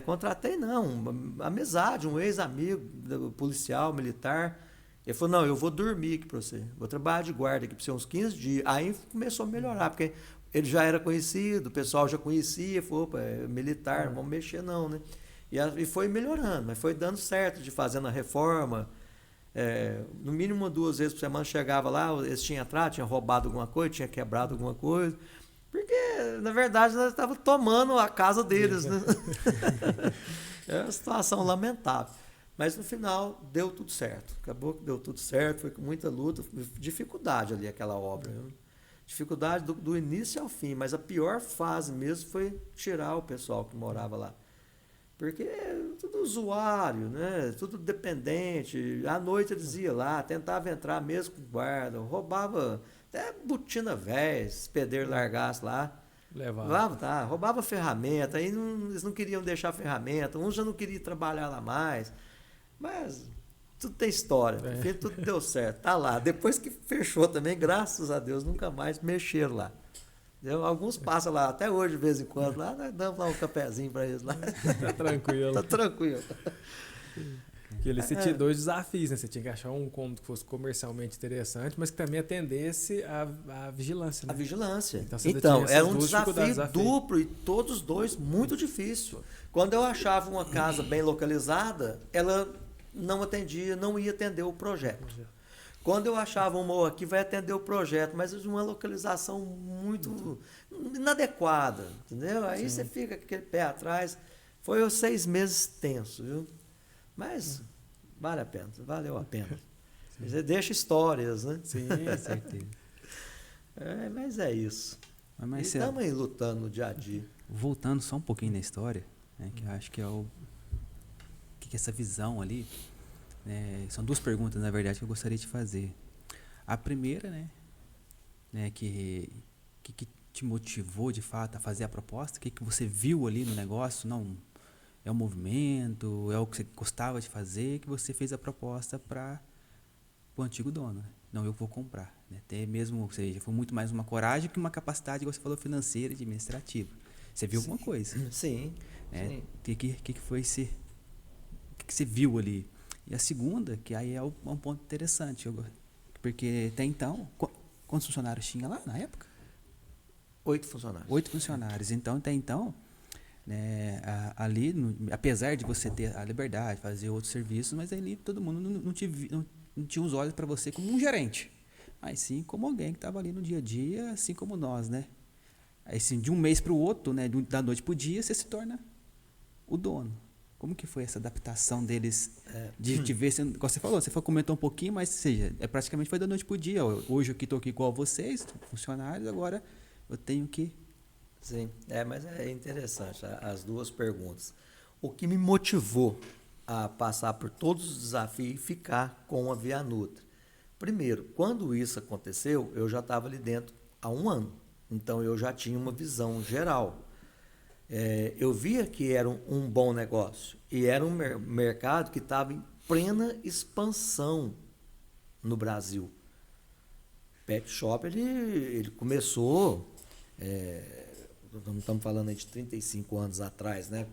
S3: contratei, uma amizade, um ex-amigo policial, militar. Ele falou, não, eu vou dormir aqui para você, vou trabalhar de guarda aqui para você uns 15 dias. Aí começou a melhorar, porque ele já era conhecido, o pessoal já conhecia, falou, opa, é militar, não vamos mexer não, né? E foi melhorando, mas foi dando certo de fazendo a reforma. No mínimo 2 vezes por semana chegava lá, eles tinham entrado, tinham roubado alguma coisa, tinha quebrado alguma coisa. Porque, na verdade, nós estávamos tomando a casa deles, né? É uma situação lamentável. Mas no final deu tudo certo. Acabou que deu tudo certo, foi com muita luta, dificuldade ali aquela obra. Dificuldade do início ao fim, mas a pior fase mesmo foi tirar o pessoal que morava lá. Porque tudo usuário, né? Tudo dependente. À noite eles iam lá, tentavam entrar mesmo com guarda, roubava até botina velha, se pedreiro largasse lá. Roubava ferramenta, aí eles não queriam deixar ferramenta, uns já não queriam trabalhar lá mais. Mas tudo tem história, tudo deu certo, tá lá. Depois que fechou também, graças a Deus, nunca mais mexeram lá. Alguns passam lá até hoje, de vez em quando, lá nós damos lá um cafezinho para eles lá.
S2: Tá tranquilo.
S3: Tá tranquilo.
S2: Porque ele tinha 2 desafios, né? Você tinha que achar um cômodo que fosse comercialmente interessante, mas que também atendesse à vigilância, né?
S3: A vigilância.
S2: Então
S3: era um desafio duplo e todos 2 muito difícil. Quando eu achava uma casa bem localizada, ela não atendia, não ia atender o projeto. Quando eu achava uma aqui vai atender o projeto, mas de uma localização muito inadequada, entendeu? Aí você fica com aquele pé atrás. Foi os 6 meses tenso, viu? Mas vale a pena, valeu a pena. Você deixa histórias, né?
S1: Sim, certeza.
S3: Mas é isso.
S1: Mas
S3: estamos aí lutando no dia a dia.
S1: Voltando só um pouquinho na história, né, que eu acho que é o que essa visão ali, são 2 perguntas, na verdade, que eu gostaria de fazer. A primeira, que te motivou de fato a fazer a proposta? O que você viu ali no negócio? Não é o movimento, é o que você gostava de fazer, que você fez a proposta para o antigo dono, né? Não, eu vou comprar, né? Até mesmo, ou seja, foi muito mais uma coragem que uma capacidade, como você falou, financeira e administrativa. Você viu alguma coisa?
S3: Sim.
S1: O que foi esse? O que você viu ali? E a segunda, que aí é um ponto interessante, porque até então, quantos funcionários tinha lá na época?
S3: 8 funcionários.
S1: 8 funcionários. Então, até então, né, ali, apesar de você ter a liberdade de fazer outros serviços, mas ali todo mundo não tinha os olhos para você como um gerente, mas sim como alguém que estava ali no dia a dia, assim como nós, né? Aí, assim, de um mês para o outro, né, da noite para o dia, você se torna o dono. Como que foi essa adaptação deles de te ver? Você falou, você comentou um pouquinho, mas seja, praticamente foi da noite para o dia. Hoje eu estou aqui igual a vocês, funcionários, agora eu tenho que...
S3: Sim, mas é interessante as 2 perguntas. O que me motivou a passar por todos os desafios e ficar com a Vianutri? Primeiro, quando isso aconteceu, eu já estava ali dentro há 1 ano. Então, eu já tinha uma visão geral. Eu via que era um bom negócio e era um mercado que estava em plena expansão no Brasil. Pet Shop, ele começou, estamos falando aí de 35 anos atrás, né?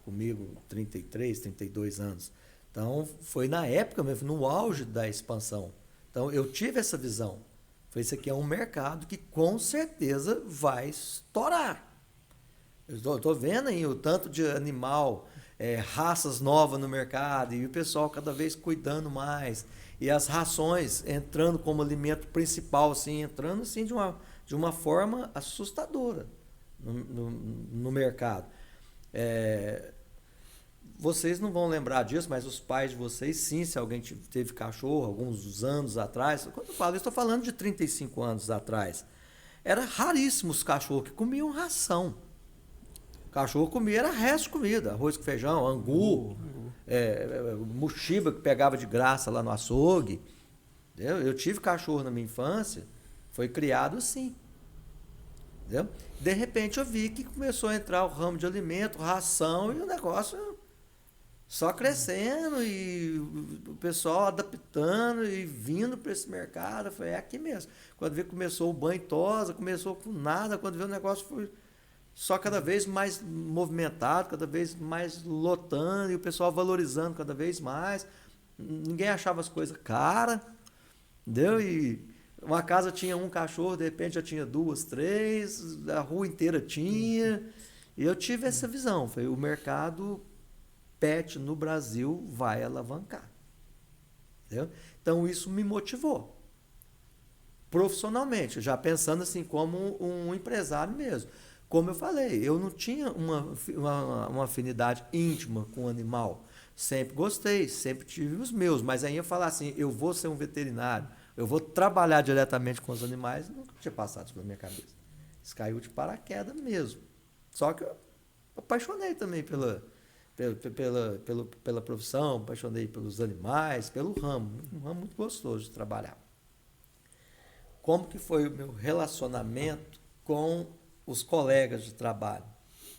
S3: Comigo, 33, 32 anos. Então, foi na época mesmo, no auge da expansão. Então, eu tive essa visão. Isso aqui é um mercado que com certeza vai estourar. Eu estou vendo aí o tanto de animal, raças novas no mercado, e o pessoal cada vez cuidando mais. E as rações entrando como alimento principal, assim, entrando assim, de uma forma assustadora no mercado. Vocês não vão lembrar disso, mas os pais de vocês, sim, se alguém teve cachorro alguns anos atrás, quando eu falo, eu estou falando de 35 anos atrás, era raríssimo os cachorros que comiam ração. O cachorro comia, era resto de comida, arroz com feijão, angu, muxiba que pegava de graça lá no açougue. Eu tive cachorro na minha infância, foi criado assim. Entendeu? De repente eu vi que começou a entrar o ramo de alimento, ração, e o negócio só crescendo, e o pessoal adaptando e vindo para esse mercado. Foi aqui mesmo. Quando vi começou o banho tosa, começou com nada, quando vi o negócio foi só cada vez mais movimentado, cada vez mais lotando, e o pessoal valorizando cada vez mais. Ninguém achava as coisas caras, entendeu? E uma casa tinha um cachorro, de repente já tinha 2, 3, a rua inteira tinha. E eu tive essa visão. Foi o mercado pet no Brasil vai alavancar. Entendeu? Então, isso me motivou. Profissionalmente, já pensando assim como um empresário mesmo. Como eu falei, eu não tinha uma afinidade íntima com o animal. Sempre gostei, sempre tive os meus, mas aí eu falar assim, eu vou ser um veterinário, eu vou trabalhar diretamente com os animais, nunca tinha passado isso pela minha cabeça. Isso caiu de paraquedas mesmo. Só que eu apaixonei também pela profissão, apaixonei pelos animais, pelo ramo, um ramo muito gostoso de trabalhar. Como que foi o meu relacionamento com os colegas de trabalho,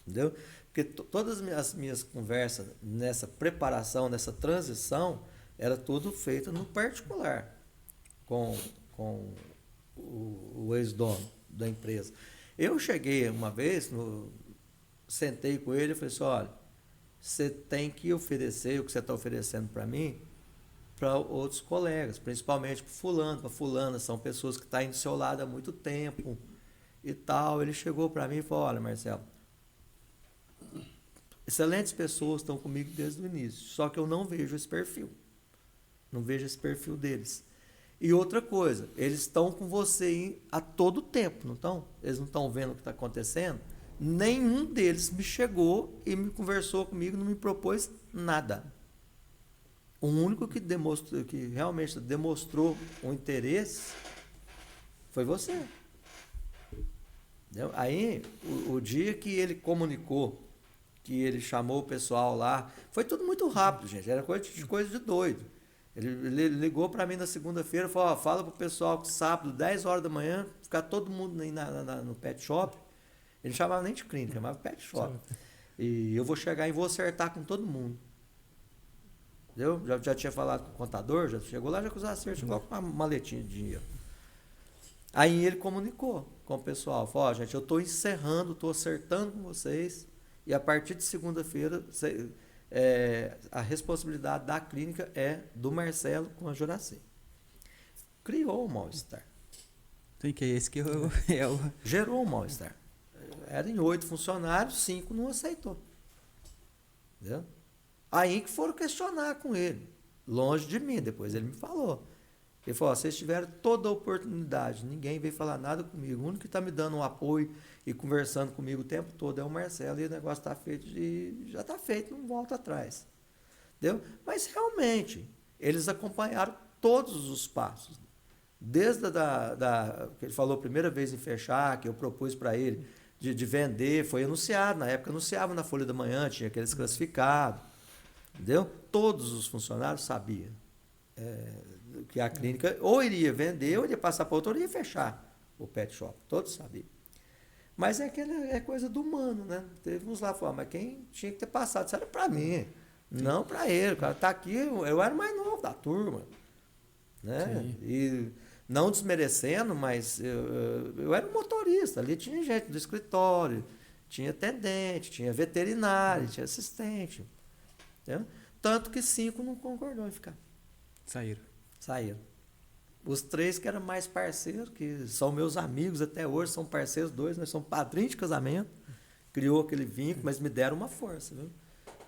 S3: entendeu? Porque todas as minhas conversas nessa preparação, nessa transição, era tudo feito no particular, com o ex-dono da empresa. Eu cheguei uma vez, sentei com ele e falei assim, olha, você tem que oferecer o que você está oferecendo para mim, para outros colegas, principalmente para fulano, para fulana, são pessoas que estão aí do seu lado há muito tempo e tal. Ele chegou para mim e falou, olha, Marcelo, excelentes pessoas estão comigo desde o início, só que eu não vejo esse perfil. Não vejo esse perfil deles. E outra coisa, eles estão com você a todo tempo, não estão? Eles não estão vendo o que está acontecendo? Nenhum deles me chegou e me conversou comigo, não me propôs nada. O único que realmente demonstrou um interesse foi você. Entendeu? Aí, o dia que ele comunicou, que ele chamou o pessoal lá, foi tudo muito rápido, gente, era coisa de doido. Ele ligou para mim na segunda-feira e falou, ó, fala pro pessoal que sábado, 10 horas da manhã, ficar todo mundo aí no pet shop. Ele chamava nem de clínica, chamava pet shop. E eu vou chegar e vou acertar com todo mundo. Entendeu? Já tinha falado com o contador, já chegou lá, já com os acertos, chegou com uma maletinha de dinheiro. Aí ele comunicou com o pessoal, falou, ó, gente, eu estou encerrando, estou acertando com vocês, e a partir de segunda-feira, a responsabilidade da clínica é do Marcelo com a Juraci. Criou um mal-estar.
S1: Então, que é esse que
S3: Gerou um mal-estar. Eram em 8 funcionários, 5 não aceitou. Entendeu? Aí que foram questionar com ele, longe de mim, depois ele me falou. Ele falou, vocês tiveram toda a oportunidade, ninguém veio falar nada comigo, o único que está me dando um apoio e conversando comigo o tempo todo é o Marcelo, e o negócio está feito, já está feito, não volta atrás. Entendeu? Mas realmente, eles acompanharam todos os passos. Desde que ele falou a primeira vez em fechar, que eu propus para ele de vender, foi anunciado, na época anunciava na Folha da Manhã, tinha aqueles classificados. Entendeu? Todos os funcionários sabiam que a clínica ou iria vender, ou iria passar para outra, ou iria fechar o pet shop. Todos sabiam. Mas é coisa do humano, né? Teve uns lá que falaram, mas quem tinha que ter passado? Isso era para mim, não para ele. O cara está aqui, eu era o mais novo da turma. Né? E não desmerecendo, mas eu era um motorista. Ali tinha gente do escritório, tinha atendente, tinha veterinário, tinha assistente. Entendeu? Tanto que 5 não concordou em ficar. Saíram. Os 3 que eram mais parceiros, que são meus amigos até hoje, são parceiros, 2, nós somos padrinhos de casamento, criou aquele vínculo, mas me deram uma força, viu?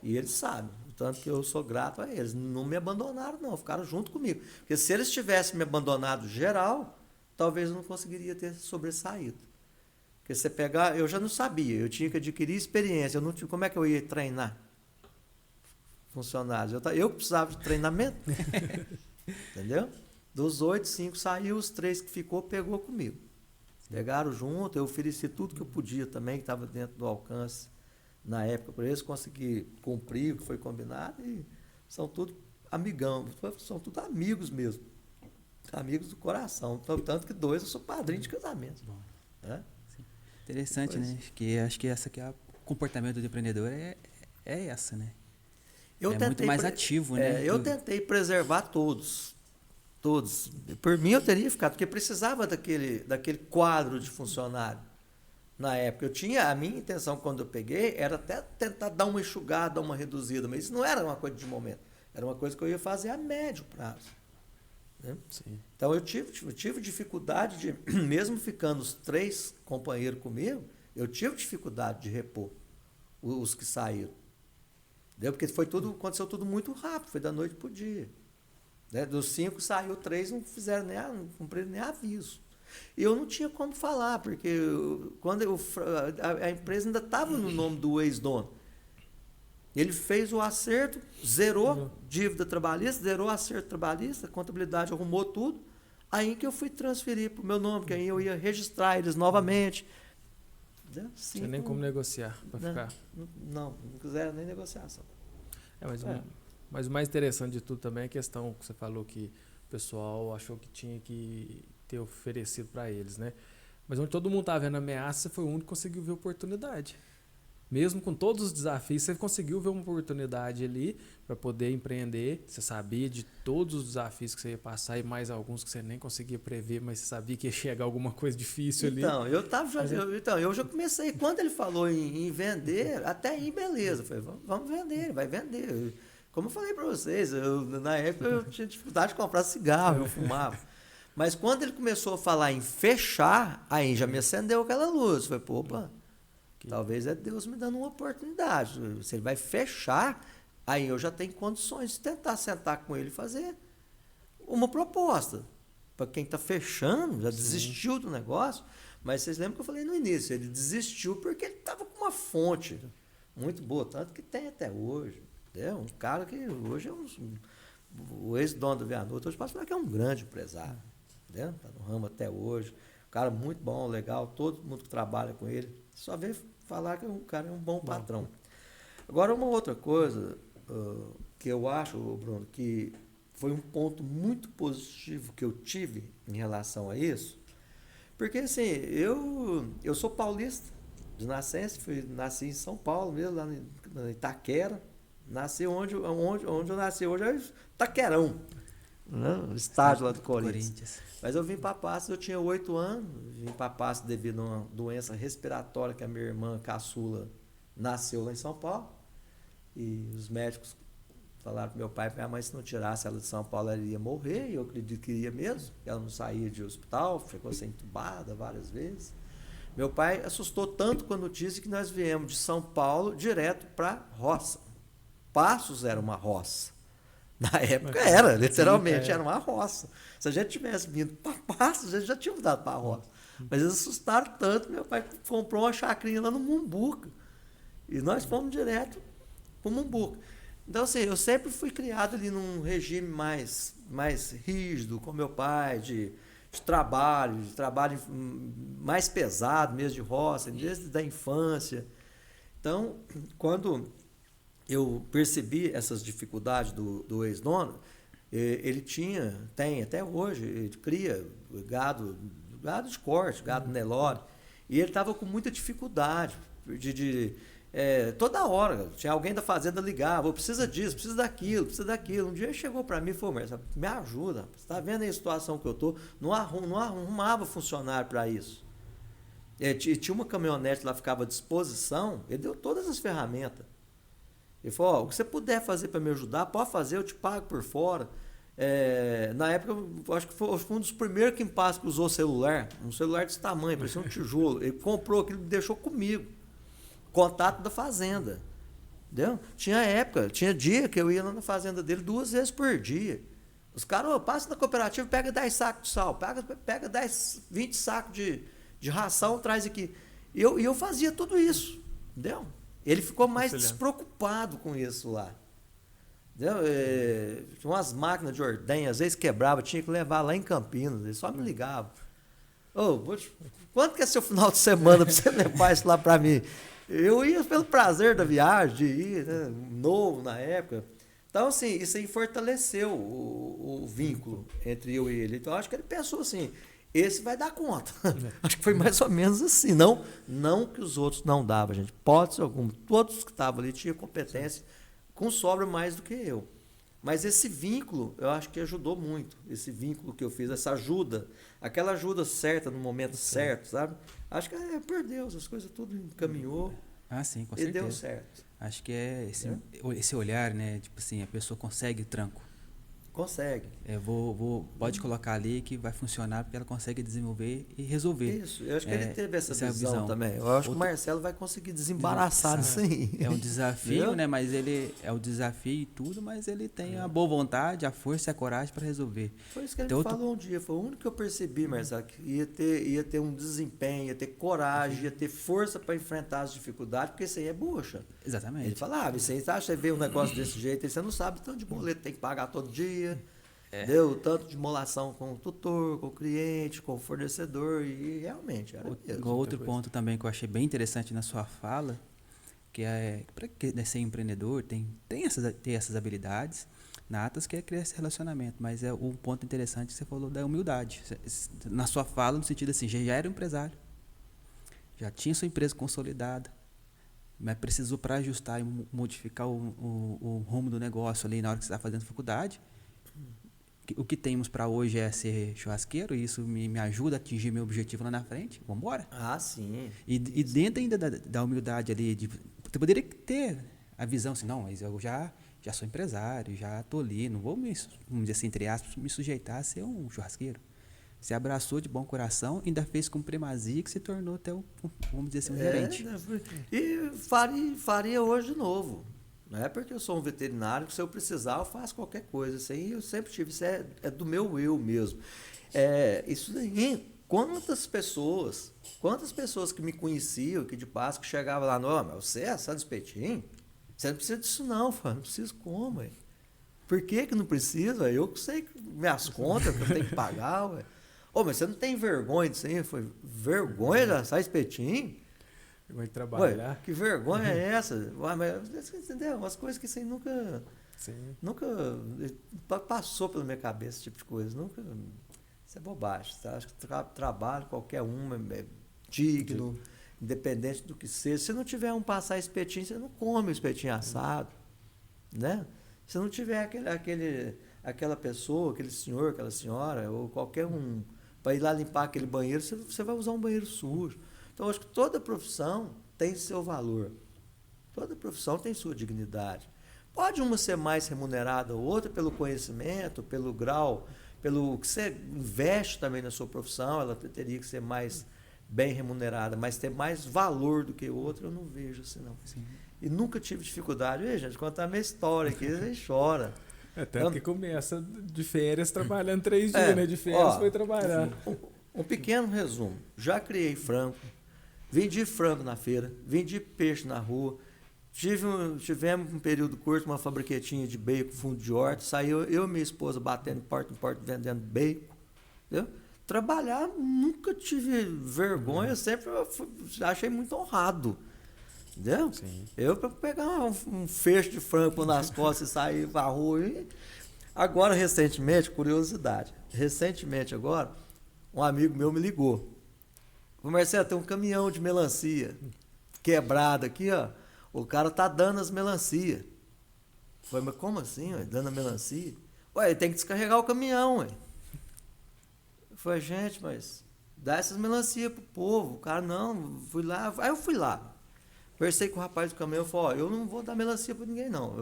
S3: E eles sabem, tanto que eu sou grato a eles. Não me abandonaram, não, ficaram junto comigo. Porque se eles tivessem me abandonado geral, talvez eu não conseguiria ter sobressaído. Porque você pegar, eu já não sabia, eu tinha que adquirir experiência, eu não tinha, como é que eu ia treinar funcionários? Eu precisava de treinamento. Entendeu? Dos 8, 5 saiu, os 3 que ficou, pegou comigo. Pegaram junto, eu ofereci tudo que eu podia também, que estava dentro do alcance na época, para eles conseguir cumprir o que foi combinado, e são tudo amigão, são tudo amigos mesmo. Amigos do coração. Tanto que 2 eu sou padrinho de casamento. Né?
S1: Interessante, né? Acho que essa que é o comportamento do empreendedor é essa, né? Muito mais ativo, né?
S3: Eu tentei preservar todos. Todos. Por mim eu teria ficado, porque precisava daquele quadro de funcionário. Na época, a minha intenção quando eu peguei era até tentar dar uma enxugada, dar uma reduzida, mas isso não era uma coisa de momento, era uma coisa que eu ia fazer a médio prazo. Né? Então eu tive dificuldade de, mesmo ficando os 3 companheiros comigo, eu tive dificuldade de repor os que saíram. Entendeu? Porque aconteceu tudo muito rápido, foi da noite para o dia. Né? Dos 5 saiu 3, não fizeram não cumpriram nem aviso. E eu não tinha como falar, porque a empresa ainda estava no nome do ex-dono. Ele fez o acerto, zerou dívida trabalhista, zerou acerto trabalhista, a contabilidade arrumou tudo. Aí que eu fui transferir para o meu nome, que aí eu ia registrar eles novamente.
S2: Não tinha nem como negociar para ficar.
S3: Não quiseram nem negociação.
S2: Mas o mais interessante de tudo também é a questão que você falou que o pessoal achou que tinha que ter oferecido para eles, né? Mas onde todo mundo estava vendo ameaça, você foi o único que conseguiu ver oportunidade. Mesmo com todos os desafios, você conseguiu ver uma oportunidade ali para poder empreender. Você sabia de todos os desafios que você ia passar e mais alguns que você nem conseguia prever, mas você sabia que ia chegar alguma coisa difícil ali.
S3: Eu já comecei. Quando ele falou em vender, até aí beleza. Eu falei, vamos vender, vai vender. Como eu falei para vocês, na época eu tinha dificuldade de comprar cigarro, eu fumava. Mas quando ele começou a falar em fechar, aí já me acendeu aquela luz. Eu falei, opa. Talvez é Deus me dando uma oportunidade. Se ele vai fechar, aí eu já tenho condições de tentar sentar com ele e fazer uma proposta. Para quem está fechando, já desistiu do negócio. Mas vocês lembram que eu falei no início, ele desistiu porque ele estava com uma fonte muito boa, tanto que tem até hoje. Entendeu? Um cara que hoje é o ex-dono do Vianuto, hoje posso falar que é um grande empresário. Está no ramo até hoje. Um cara muito bom, legal, todo mundo que trabalha com ele. Só vem falar que o cara é um bom patrão. Agora, uma outra coisa que eu acho, Bruno, que foi um ponto muito positivo que eu tive em relação a isso, porque assim, eu sou paulista de nascença, nasci em São Paulo mesmo, lá em Itaquera. Nasci onde eu nasci hoje é Itaquerão, né? O estádio lá do Corinthians. Mas eu vim para Passos, eu tinha 8 anos, vim para Passos devido a uma doença respiratória que a minha irmã caçula nasceu lá em São Paulo. E os médicos falaram para meu pai e minha mãe, se não tirasse ela de São Paulo, ela ia morrer, e eu acredito que ia mesmo. Ela não saía de hospital, ficou sem entubada várias vezes. Meu pai assustou tanto quando disse que nós viemos de São Paulo direto para roça. Passos era uma roça. Na época era, literalmente era uma roça. Se a gente tivesse vindo para Passos, a gente já tinha mudado para a roça. Mas eles assustaram tanto, meu pai comprou uma chacrinha lá no Mumbuca. E nós fomos direto para o Mumbuca. Então, assim, eu sempre fui criado ali num regime mais rígido, com meu pai, de trabalho mais pesado mesmo, de roça, desde a infância. Então, quando eu percebi essas dificuldades do ex-dono, ele tem até hoje, ele cria gado de corte, gado Nelore, e ele estava com muita dificuldade toda hora, tinha alguém da fazenda ligava, precisa disso, precisa daquilo. Um dia ele chegou para mim e falou, mas me ajuda, você está vendo aí a situação que eu estou? Não arrumava funcionário para isso. Tinha uma caminhonete lá, ficava à disposição, ele deu todas as ferramentas. Ele falou, o que você puder fazer para me ajudar, pode fazer, eu te pago por fora. Na época, eu acho que foi um dos primeiros que em Passos que usou celular, um celular desse tamanho, parecia um tijolo. Ele comprou aquilo e deixou comigo. Contato da fazenda. Entendeu? Tinha dia que eu ia lá na fazenda dele 2 vezes por dia. Os caras, passa na cooperativa, pega 10 sacos de sal, pega 20 sacos de ração, traz aqui. E eu fazia tudo isso. Entendeu? Ele ficou mais despreocupado com isso lá. Entendeu? Tinha umas máquinas de ordenha, às vezes quebrava, tinha que levar lá em Campinas, ele só me ligava. Quanto que é seu final de semana para você levar isso lá para mim? Eu ia pelo prazer da viagem, de ir, né? Novo na época. Então, assim, isso aí fortaleceu o vínculo entre eu e ele. Então, acho que ele pensou assim, esse vai dar conta. Acho que foi mais ou menos assim. Não que os outros não davam, gente. Pode ser algum. Todos que estavam ali tinham competência, com sobra mais do que eu. Mas esse vínculo, eu acho que ajudou muito. Esse vínculo que eu fiz, essa ajuda. Aquela ajuda certa, no momento certo, sabe? Acho que por Deus, as coisas tudo encaminhou.
S1: Sim, com
S3: certeza. E deu certo.
S1: Acho que esse olhar, né? Tipo assim, a pessoa consegue tranco.
S3: Consegue.
S1: Pode colocar ali que vai funcionar porque ela consegue desenvolver e resolver.
S3: Isso, eu acho que ele teve essa
S1: é
S3: visão também. Eu acho que o Marcelo vai conseguir desembaraçar disso aí.
S1: É um desafio, né? Mas ele é o desafio e tudo, mas ele tem a boa vontade, a força e a coragem para resolver.
S3: Foi isso que ele falou um dia. Foi o único que eu percebi, Marcelo, que ia ter um desempenho, ia ter coragem, ia ter força para enfrentar as dificuldades, porque isso aí é bucha.
S1: Exatamente.
S3: Ele falava, isso aí, você vê um negócio desse jeito, aí você não sabe tanto de boleto tem que pagar todo dia. Deu tanto de molação com o tutor, com o cliente, com o fornecedor, e realmente era mesmo.
S1: Outro ponto também que eu achei bem interessante na sua fala, que é para ser empreendedor tem essas habilidades natas, que é criar esse relacionamento, mas é um ponto interessante que você falou da humildade. Na sua fala, no sentido assim, já era um empresário, já tinha sua empresa consolidada, mas precisou, para ajustar e modificar o rumo do negócio ali na hora que você está fazendo faculdade. O que temos para hoje é ser churrasqueiro, e isso me ajuda a atingir meu objetivo lá na frente. Vamos embora.
S3: Ah, sim.
S1: E dentro ainda da humildade ali, você poderia ter a visão assim, não, mas eu já sou empresário, já estou ali, não vou vamos dizer assim, entre aspas, me sujeitar a ser um churrasqueiro. Você abraçou de bom coração, ainda fez com primazia, que se tornou até, vamos dizer assim, um gerente.
S3: E faria hoje de novo. Não é porque eu sou um veterinário que, se eu precisar, eu faço qualquer coisa. Isso aí eu sempre tive, isso é do meu eu mesmo. Isso daí, quantas pessoas que me conheciam, que de passo, que chegavam lá, não, mas você é só de espetinho? Você não precisa disso não, não preciso como, ué? Por que não precisa? Eu que sei minhas contas que eu tenho que pagar, ué. Mas você não tem vergonha disso aí? Foi vergonha de assar espetinho?
S2: Vergonha de trabalhar.
S3: Ué, que vergonha é essa? Mas, entendeu? Umas coisas que você nunca passou pela minha cabeça, esse tipo de coisa. Nunca. Isso é bobagem. Você acha que trabalho, qualquer um é digno, independente do que seja. Se não tiver um passar espetinho, você não come o espetinho assado. Né? Se não tiver aquela pessoa, aquele senhor, aquela senhora, ou qualquer um, para ir lá limpar aquele banheiro, você vai usar um banheiro sujo. Então, eu acho que toda profissão tem seu valor. Toda profissão tem sua dignidade. Pode uma ser mais remunerada, outra pelo conhecimento, pelo grau, pelo que você investe também na sua profissão, ela teria que ser mais bem remunerada, mas ter mais valor do que outra, eu não vejo assim, não.
S1: Sim.
S3: E nunca tive dificuldade. Gente, contar a minha história aqui, a gente chora.
S2: Até que começa de férias trabalhando 3 dias, né? De férias foi trabalhar.
S3: Um pequeno resumo. Já criei frango, vendi frango na feira, vendi peixe na rua, tivemos um período curto uma fabriquetinha de bacon, fundo de horta, saiu eu e minha esposa batendo porta em porta vendendo bacon. Entendeu? Trabalhar, nunca tive vergonha, sempre achei muito honrado. Entendeu?
S2: Sim.
S3: Eu, para pegar um feixe de frango nas costas e sair para a rua. Agora, recentemente, curiosidade, agora, um amigo meu me ligou. O Marcelo, tem um caminhão de melancia quebrado aqui, ó. O cara tá dando as melancia. Eu falei, mas como assim, ué? Dando a melancia? Ué, ele tem que descarregar o caminhão, ué. Eu falei, gente, mas dá essas melancia pro povo. O cara, não, fui lá. Aí eu fui lá. Conversei com o rapaz do caminhão e falei, eu não vou dar melancia para ninguém, não.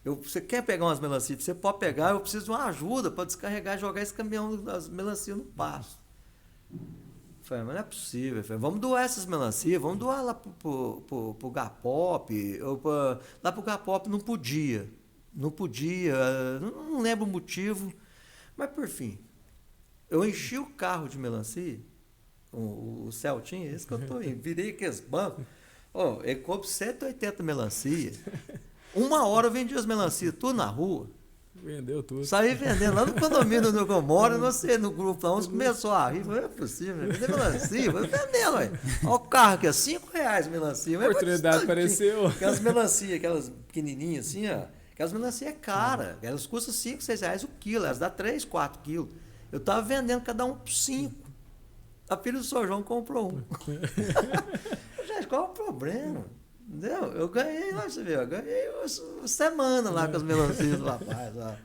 S3: Você quer pegar umas melancias? Você pode pegar, eu preciso de uma ajuda para descarregar e jogar esse caminhão das melancias no pasto. Falei, mas não é possível. Falei, vamos doar essas melancias, vamos doar lá pro Gapop. Lá pro Gapop não podia. Não lembro o motivo. Mas por fim, eu enchi o carro de melancia, o Celtinha, esse que eu tô indo, virei aqueles bancos. Ele compra 180 melancia. 1 hora eu vendi as melancias, tudo na rua.
S2: Vendeu tudo.
S3: Saí vendendo lá no condomínio onde eu moro, não sei, no grupo lá, uns começou a rir. Falei, não é possível, vender melancia, vou vendendo, ué. Olha o carro aqui, R$5 melancia.
S2: A oportunidade apareceu.
S3: Aquelas melancias, aquelas pequenininhas assim, ó. Aquelas melancias é cara, elas custam R$5, R$6 o quilo, elas dão 3, 4 quilos. Eu tava vendendo cada um por 5. A filha do São João comprou um. Gente, qual é o problema? Entendeu? Eu ganhei, você viu, uma semana lá com as melancias do rapaz lá.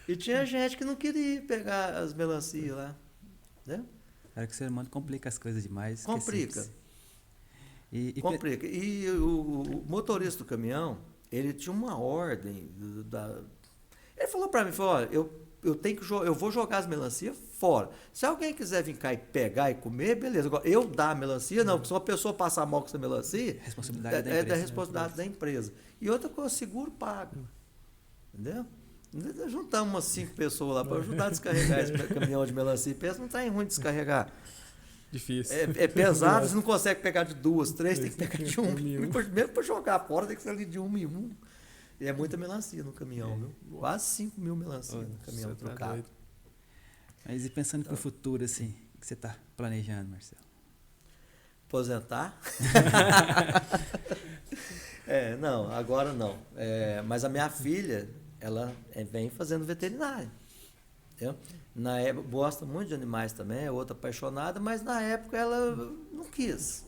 S3: E tinha gente que não queria pegar as melancias lá. Entendeu?
S1: Era que o ser humano complica as coisas demais.
S3: Complica. Complica. E o motorista do caminhão, ele tinha uma ordem Ele falou para mim, falou, olha, eu vou jogar as melancias fora. Se alguém quiser vir cá e pegar e comer, beleza. Agora, eu dar a melancia, não, porque se uma pessoa passar mal com essa melancia,
S1: Responsabilidade da
S3: é da
S1: empresa.
S3: responsabilidade da empresa. E outra coisa, seguro pago. Entendeu? Nós juntamos umas 5 pessoas lá para ajudar a descarregar esse caminhão de melancia. Pensa, não está ruim de descarregar.
S2: Difícil.
S3: É pesado, você não consegue pegar de 2, 3, tem que pegar de 1.
S2: Um.
S3: Mesmo para jogar fora, tem que ser ali de 1 em 1. E é muita melancia no caminhão, viu? Quase 5 mil melancias no caminhão trocado.
S1: Mas e pensando para o futuro, assim, o que você está planejando, Marcelo?
S3: Aposentar? Não, agora não. Mas a minha filha, ela vem fazendo veterinária. Entendeu? Na época, gosta muito de animais também, é outra apaixonada, mas na época ela não quis.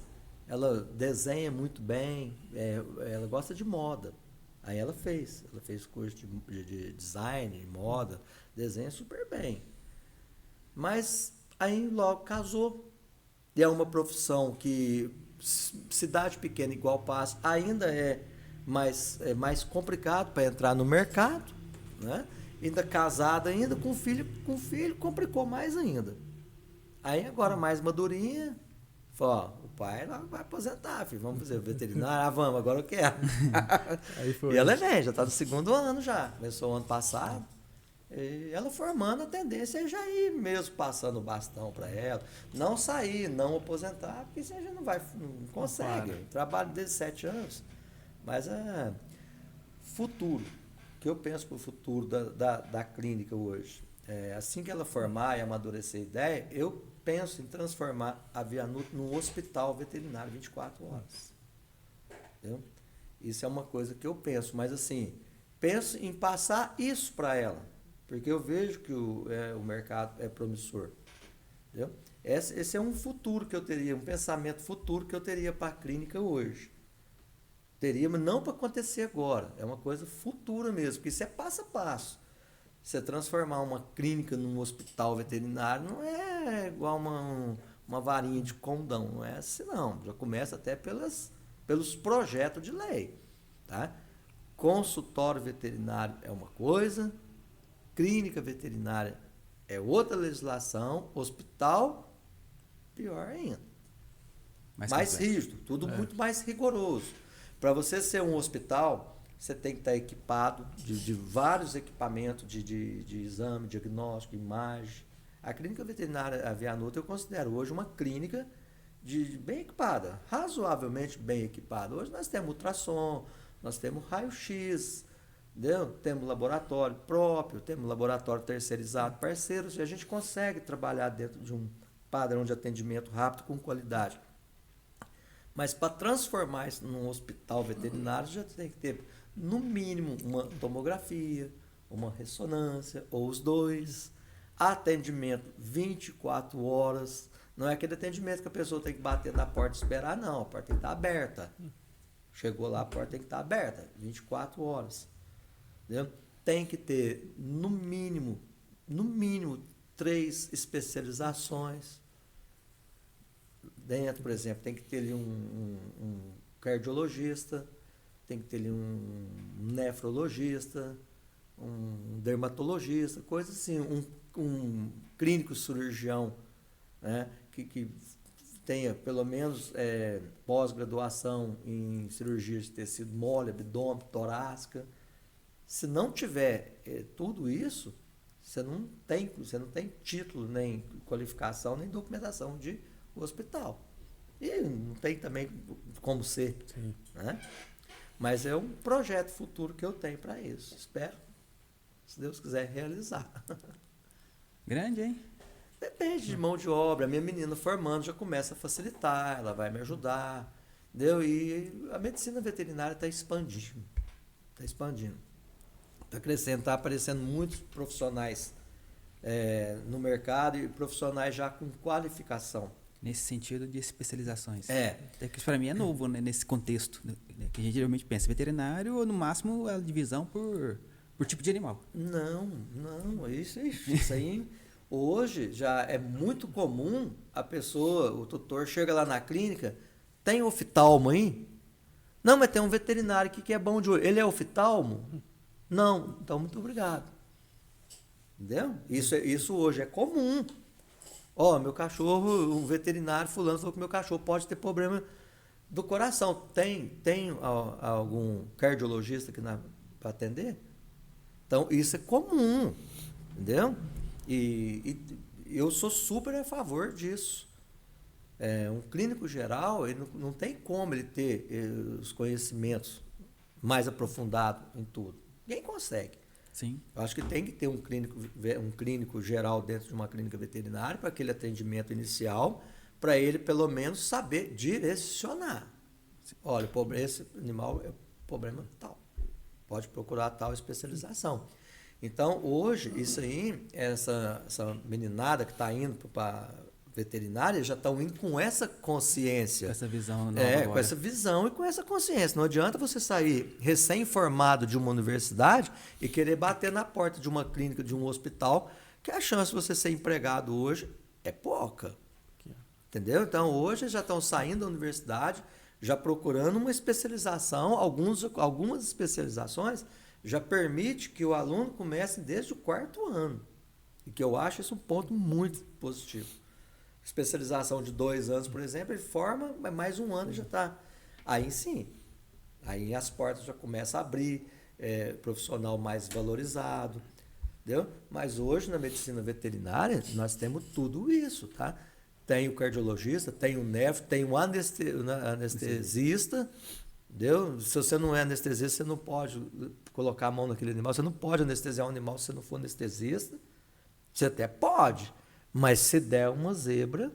S3: Ela desenha muito bem, ela gosta de moda. Aí ela fez curso de design, moda, desenha super bem. Mas aí logo casou. E é uma profissão que, cidade pequena igual Passo, ainda é mais complicado para entrar no mercado, né? Ainda casada, ainda com filho complicou mais ainda. Aí agora mais madurinha, falou, ó, o pai vai aposentar, filho, vamos fazer veterinário, vamos, agora eu quero.
S2: Aí foi.
S3: E ela já está no 2º ano já, começou ano passado. E ela formando, a tendência é já ir mesmo passando o bastão para ela. Não sair, não aposentar, porque você já não consegue. Trabalho desde 7 anos. Mas é futuro. O que eu penso para o futuro da clínica hoje? Assim que ela formar e amadurecer a ideia, eu penso em transformar a Vianuto num hospital veterinário 24 horas. Entendeu? Isso é uma coisa que eu penso. Mas assim, penso em passar isso para ela. Porque eu vejo que o mercado é promissor. Entendeu? Esse é um futuro que eu teria, um pensamento futuro que eu teria para a clínica hoje. Teria, mas não para acontecer agora. É uma coisa futura mesmo, porque isso é passo a passo. Você transformar uma clínica num hospital veterinário não é igual uma varinha de condão. Não é assim, não. Já começa até pelos projetos de lei. Tá? Consultório veterinário é uma coisa, clínica veterinária é outra legislação, hospital, pior ainda. Mais rígido, tudo muito mais rigoroso. Para você ser um hospital, você tem que estar equipado de vários equipamentos de exame, diagnóstico, imagem. A clínica veterinária a Vianuto eu considero hoje uma clínica bem equipada, razoavelmente bem equipada. Hoje nós temos ultrassom, nós temos raio-x, entendeu? Temos laboratório próprio, temos laboratório terceirizado, parceiros, e a gente consegue trabalhar dentro de um padrão de atendimento rápido com qualidade. Mas para transformar isso num hospital veterinário, já tem que ter, no mínimo, uma tomografia, uma ressonância, ou os dois, atendimento 24 horas. Não é aquele atendimento que a pessoa tem que bater na porta e esperar, não. A porta tem que estar aberta. Chegou lá, a porta tem que estar aberta, 24 horas. Entendeu? Tem que ter, no mínimo, 3 especializações. Dentro, por exemplo, tem que ter ali um cardiologista, tem que ter ali um nefrologista, um dermatologista, coisa assim, um clínico cirurgião, né, que tenha pelo menos pós-graduação em cirurgia de tecido mole, abdômen, torácica. Se não tiver tudo isso, você não tem título, nem qualificação, nem documentação de hospital. E não tem também como ser.
S2: Sim.
S3: Né? Mas é um projeto futuro que eu tenho para isso. Espero, se Deus quiser, realizar.
S1: Grande, hein?
S3: Depende de mão de obra. A minha menina formando já começa a facilitar, ela vai me ajudar. Entendeu? E a medicina veterinária está expandindo. Está expandindo. Está crescendo, está aparecendo muitos profissionais no mercado e profissionais já com qualificação.
S1: Nesse sentido de especializações.
S3: É
S1: que isso para mim é novo, né, nesse contexto, né, que a gente geralmente pensa veterinário ou no máximo a divisão por tipo de animal.
S3: Não, isso aí hoje já é muito comum o tutor chega lá na clínica, tem oftalmo aí? Não, mas tem um veterinário aqui que é bom de olho. Ele é oftalmo? Não, então muito obrigado. Entendeu? Isso hoje é comum. Ó, meu cachorro, um veterinário fulano falou que meu cachorro pode ter problema do coração. Tem algum cardiologista aqui para atender? Então, isso é comum, entendeu? E eu sou super a favor disso. Um clínico geral, ele não tem como ele ter os conhecimentos mais aprofundados em tudo. Ninguém consegue.
S1: Sim.
S3: Eu acho que tem que ter um clínico geral dentro de uma clínica veterinária para aquele atendimento inicial, para ele pelo menos saber direcionar. Olha, esse animal é problema tal. Pode procurar tal especialização. Então, hoje, isso aí, essa meninada que está indo para veterinária, já estão indo com essa consciência.
S1: Com essa visão nova
S3: agora.
S1: agora.
S3: Com essa visão e com essa consciência. Não adianta você sair recém-formado de uma universidade e querer bater na porta de uma clínica, de um hospital, que a chance de você ser empregado hoje é pouca. Entendeu? Então, hoje já estão saindo da universidade, já procurando uma especialização. Algumas especializações já permite que o aluno comece desde o 4º ano. E que eu acho isso um ponto muito positivo. Especialização de 2 anos, por exemplo, ele forma, mas mais 1 ano já está. Aí sim, aí as portas já começam a abrir, profissional mais valorizado, entendeu? Mas hoje na medicina veterinária nós temos tudo isso, tá? Tem o cardiologista, tem o nefro, tem o anestesista, entendeu? Se você não é anestesista, você não pode colocar a mão naquele animal, você não pode anestesiar um animal se você não for anestesista. Você até pode, mas se der uma zebra,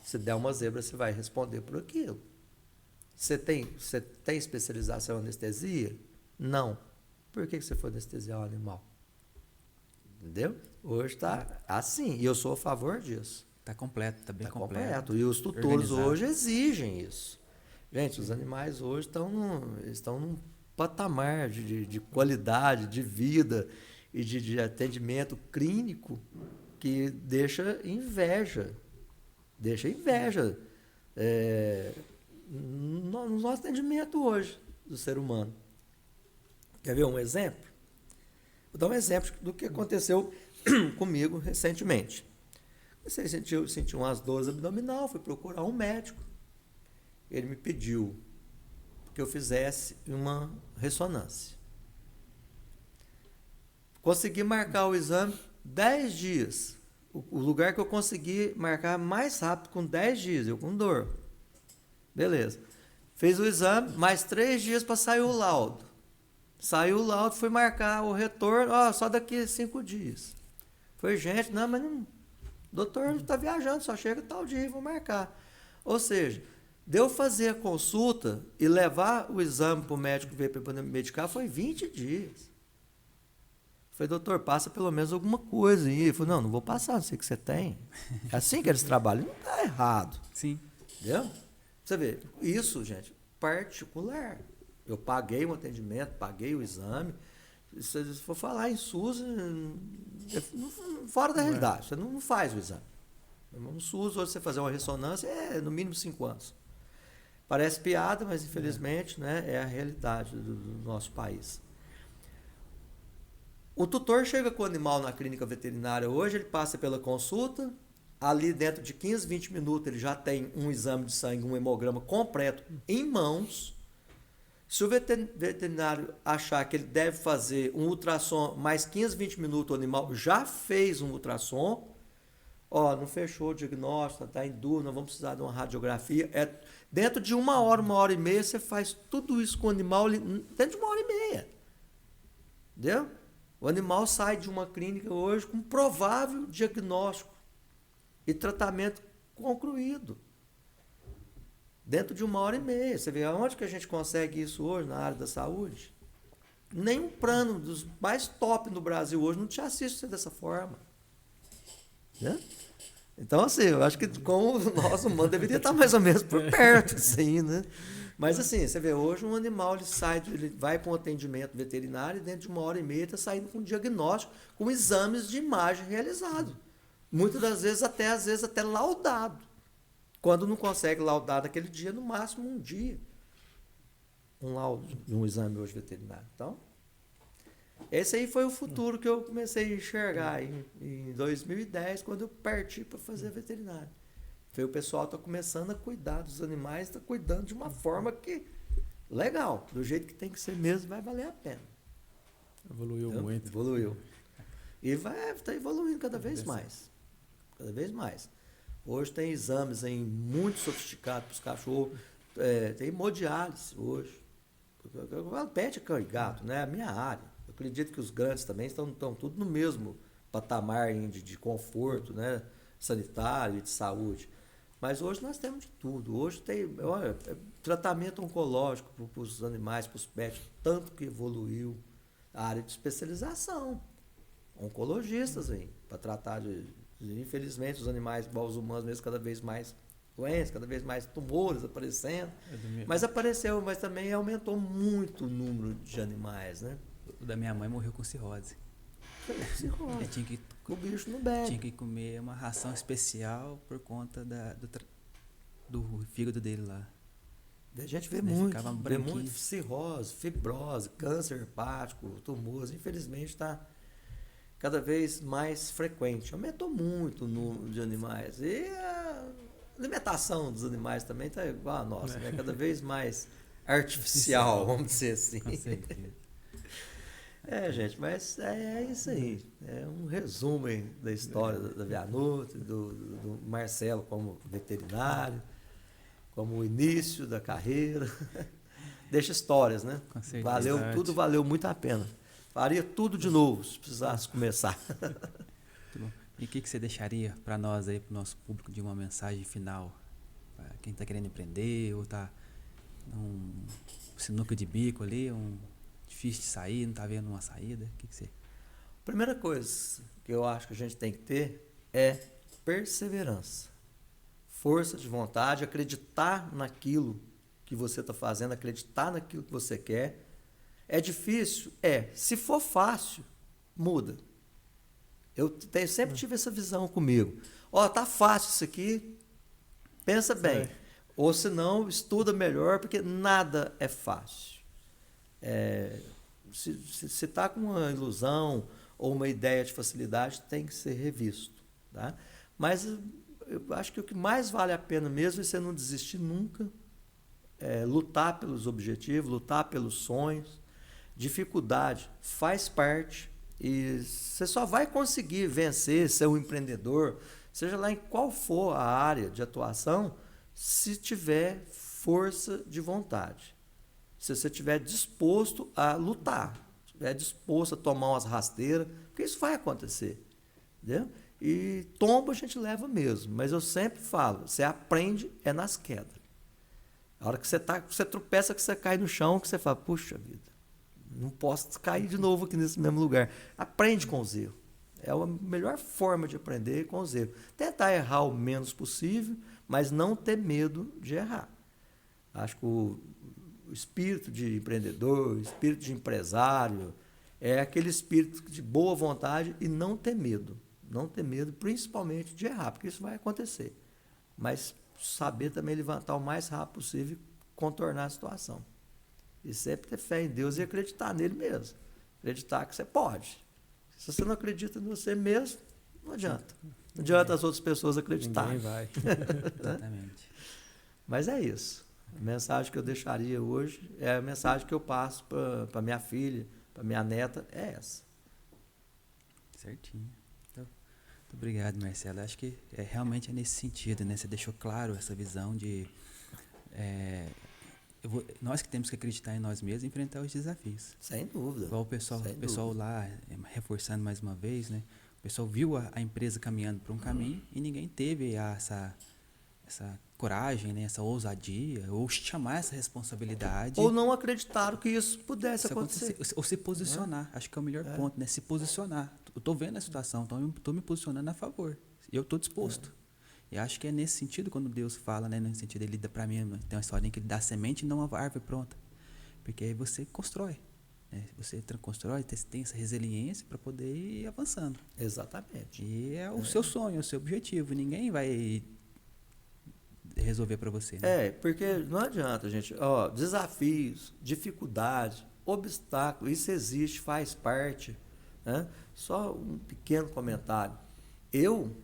S3: você vai responder por aquilo. Você tem especialização em anestesia? Não. Por que você foi anestesiar um animal? Entendeu? Hoje está assim, e eu sou a favor disso.
S1: Está completo, está bem completo.
S3: E os tutores hoje exigem isso. Gente, os animais hoje estão num patamar de qualidade, de vida e de atendimento clínico que deixa inveja. No nosso atendimento hoje do ser humano. Quer ver um exemplo? Vou dar um exemplo do que aconteceu comigo recentemente. Você sentiu umas dores abdominal, fui procurar um médico. Ele me pediu que eu fizesse uma ressonância. Consegui marcar o exame 10 dias. O lugar que eu consegui marcar mais rápido, com 10 dias, eu com dor. Beleza. Fez o exame, mais 3 dias para sair o laudo. Saiu o laudo, fui marcar o retorno, só daqui a 5 dias. Foi, gente, não, mas não, doutor está viajando, só chega tal dia, vou marcar. Ou seja, deu fazer a consulta e levar o exame para o médico ver para poder medicar foi 20 dias. Falei, doutor, passa pelo menos alguma coisa aí. Ele falou, não vou passar, não sei o que você tem. É assim que eles trabalham, não está errado.
S1: Sim.
S3: Entendeu? Você vê, isso, gente, particular. Eu paguei um atendimento, paguei o exame. Se for falar em SUS, fora da realidade, você não faz o exame. No SUS, hoje você fazer uma ressonância é no mínimo 5 anos. Parece piada, mas infelizmente é a realidade do nosso país. O tutor chega com o animal na clínica veterinária hoje, ele passa pela consulta, ali dentro de 15, 20 minutos ele já tem um exame de sangue, um hemograma completo em mãos. Se o veterinário achar que ele deve fazer um ultrassom mais 15, 20 minutos, o animal já fez um ultrassom, não fechou o diagnóstico, está em dúvida, vamos precisar de uma radiografia. Dentro de 1 hora, 1h30, você faz tudo isso com o animal dentro de 1h30. Entendeu? O animal sai de uma clínica hoje com provável diagnóstico e tratamento concluído. Dentro de 1h30. Você vê aonde que a gente consegue isso hoje na área da saúde? Nenhum plano dos mais top no Brasil hoje não te assiste dessa forma. Né? Então, assim, eu acho que com o nosso humano deveria estar mais ou menos por perto, assim, né? Mas assim, você vê, hoje um animal ele vai para um atendimento veterinário e dentro de 1h30 está saindo com um diagnóstico, com exames de imagem realizados. Muitas das vezes até laudado. Quando não consegue laudar naquele dia, no máximo 1 dia. Um laudo de um exame hoje veterinário. Então, Esse aí foi o futuro que eu comecei a enxergar em 2010, quando eu parti para fazer veterinário. Foi o pessoal está começando a cuidar dos animais, está cuidando de uma forma que, legal, do jeito que tem que ser mesmo, vai valer a pena.
S2: Evoluiu
S3: Entendeu?
S2: muito.
S3: Evoluiu. E vai estar evoluindo cada vez mais. Cada vez mais. Hoje tem exames aí muito sofisticados para os cachorros. Tem hemodiálise hoje. Eu falo pet, cão e gato, né? É a minha área. Eu acredito que os grandes também estão tudo no mesmo patamar de conforto, né? Sanitário e de saúde. Mas hoje nós temos de tudo. Hoje tem tratamento oncológico para os animais, para os pets, tanto que evoluiu a área de especialização. Oncologistas aí, para tratar infelizmente, os animais, igual os humanos mesmo, cada vez mais doentes, cada vez mais tumores aparecendo. Mas também aumentou muito o número de animais, né?
S1: O da minha mãe morreu com cirrose.
S3: Cirrose. O bicho não bebe.
S1: Tinha que comer uma ração especial por conta do fígado dele lá.
S3: A gente vê
S1: Ele
S3: muito,
S1: ficava
S3: vê
S1: branquinho.
S3: muito cirrose, fibrose, câncer hepático, tumores. Infelizmente está cada vez mais frequente. Aumentou muito o número de animais. E a alimentação dos animais também está igual a nossa, né? Cada vez mais artificial, vamos dizer assim.
S1: Com certeza.
S3: Gente, mas é isso aí. É um resumo aí da história da Vianute, do Marcelo como veterinário, como o início da carreira. Deixa histórias, né?
S1: Com certeza.
S3: Tudo valeu muito a pena. Faria tudo de novo se precisasse começar.
S1: Muito bom. E o que você deixaria para nós aí, para o nosso público, de uma mensagem final? Para quem está querendo empreender ou está num sinuca de bico ali, difícil de sair, não está vendo uma saída? O que você...
S3: Primeira coisa que eu acho que a gente tem que ter é perseverança. Força de vontade, acreditar naquilo que você está fazendo, acreditar naquilo que você quer. É difícil? Se for fácil, muda. Eu sempre tive essa visão comigo. Tá fácil isso aqui, pensa bem. Ou se não, estuda melhor, porque nada é fácil. Se está com uma ilusão ou uma ideia de facilidade, tem que ser revisto. Tá? Mas eu acho que o que mais vale a pena mesmo é você não desistir nunca, lutar pelos objetivos, lutar pelos sonhos. Dificuldade faz parte e você só vai conseguir vencer, ser um empreendedor, seja lá em qual for a área de atuação, se tiver força de vontade. Se você estiver disposto a lutar, estiver disposto a tomar umas rasteiras, porque isso vai acontecer. Entendeu? E tombo a gente leva mesmo, mas eu sempre falo, você aprende nas quedas. A hora que você tropeça, que você cai no chão, que você fala, puxa vida, não posso cair de novo aqui nesse mesmo lugar. Aprende com os erros. É a melhor forma de aprender com os erros. Tentar errar o menos possível, mas não ter medo de errar. Acho que o espírito de empreendedor, o espírito de empresário, é aquele espírito de boa vontade e não ter medo. Não ter medo, principalmente, de errar, porque isso vai acontecer. Mas saber também levantar o mais rápido possível e contornar a situação. E sempre ter fé em Deus e acreditar nele mesmo. Acreditar que você pode. Se você não acredita em você mesmo, não adianta. Não adianta as outras pessoas acreditarem.
S2: Ninguém vai.
S1: Exatamente.
S3: Mas é isso. A mensagem que eu deixaria hoje é a mensagem que eu passo para minha filha, para minha neta, é essa.
S1: Certinho. Então, muito obrigado, Marcelo. Acho que realmente é nesse sentido, né? Você deixou claro essa visão de... nós que temos que acreditar em nós mesmos e enfrentar os desafios.
S3: Sem dúvida.
S1: Igual o pessoal lá, reforçando mais uma vez, né? O pessoal viu a empresa caminhando para um caminho e ninguém teve essa coragem, né? Essa ousadia, ou chamar essa responsabilidade.
S3: Ou não acreditaram que isso pudesse acontecer.
S1: Ou se posicionar. Acho que é o melhor ponto, né? Se posicionar. Eu estou vendo a situação, então eu estou me posicionando a favor. Eu estou disposto. E acho que é nesse sentido quando Deus fala, né? Nesse sentido, ele dá para mim, tem uma história em que ele dá semente e não uma árvore pronta. Porque aí você constrói. Né? Você constrói, tem essa resiliência para poder ir avançando.
S3: Exatamente.
S1: E é o seu sonho, o seu objetivo. Ninguém vai resolver para você. Né?
S3: Porque não adianta, gente. Desafios, dificuldade, obstáculo. Isso existe, faz parte. Né? Só um pequeno comentário. Eu,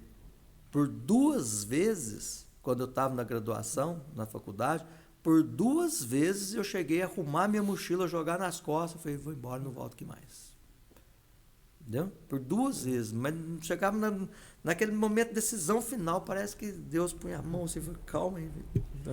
S3: por 2 vezes, quando eu estava na graduação, na faculdade, por 2 vezes eu cheguei a arrumar minha mochila, jogar nas costas, falei, vou embora, não volto aqui mais. Entendeu? Por 2 vezes, mas chegava naquele momento de decisão final, parece que Deus punha a mão assim, falei, calma aí,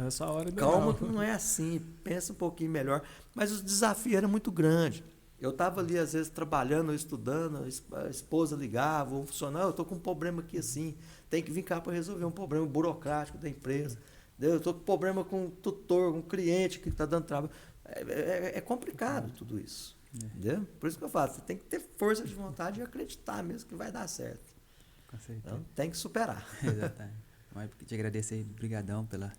S2: Essa hora
S3: calma que não é assim, pensa um pouquinho melhor. Mas o desafio era muito grande. Eu estava ali, às vezes, trabalhando, estudando, a esposa ligava, o funcionário, eu estou com um problema aqui assim, tem que vir cá para resolver um problema burocrático da empresa. Entendeu? Eu estou com problema com um tutor, com um cliente que está dando trabalho. É complicado tudo isso. Entendeu? Por isso que eu falo, você tem que ter força de vontade e acreditar mesmo que vai dar certo.
S1: Com certeza.
S3: Então, tem que superar.
S1: Exatamente. Mas te agradecer aí, brigadão pela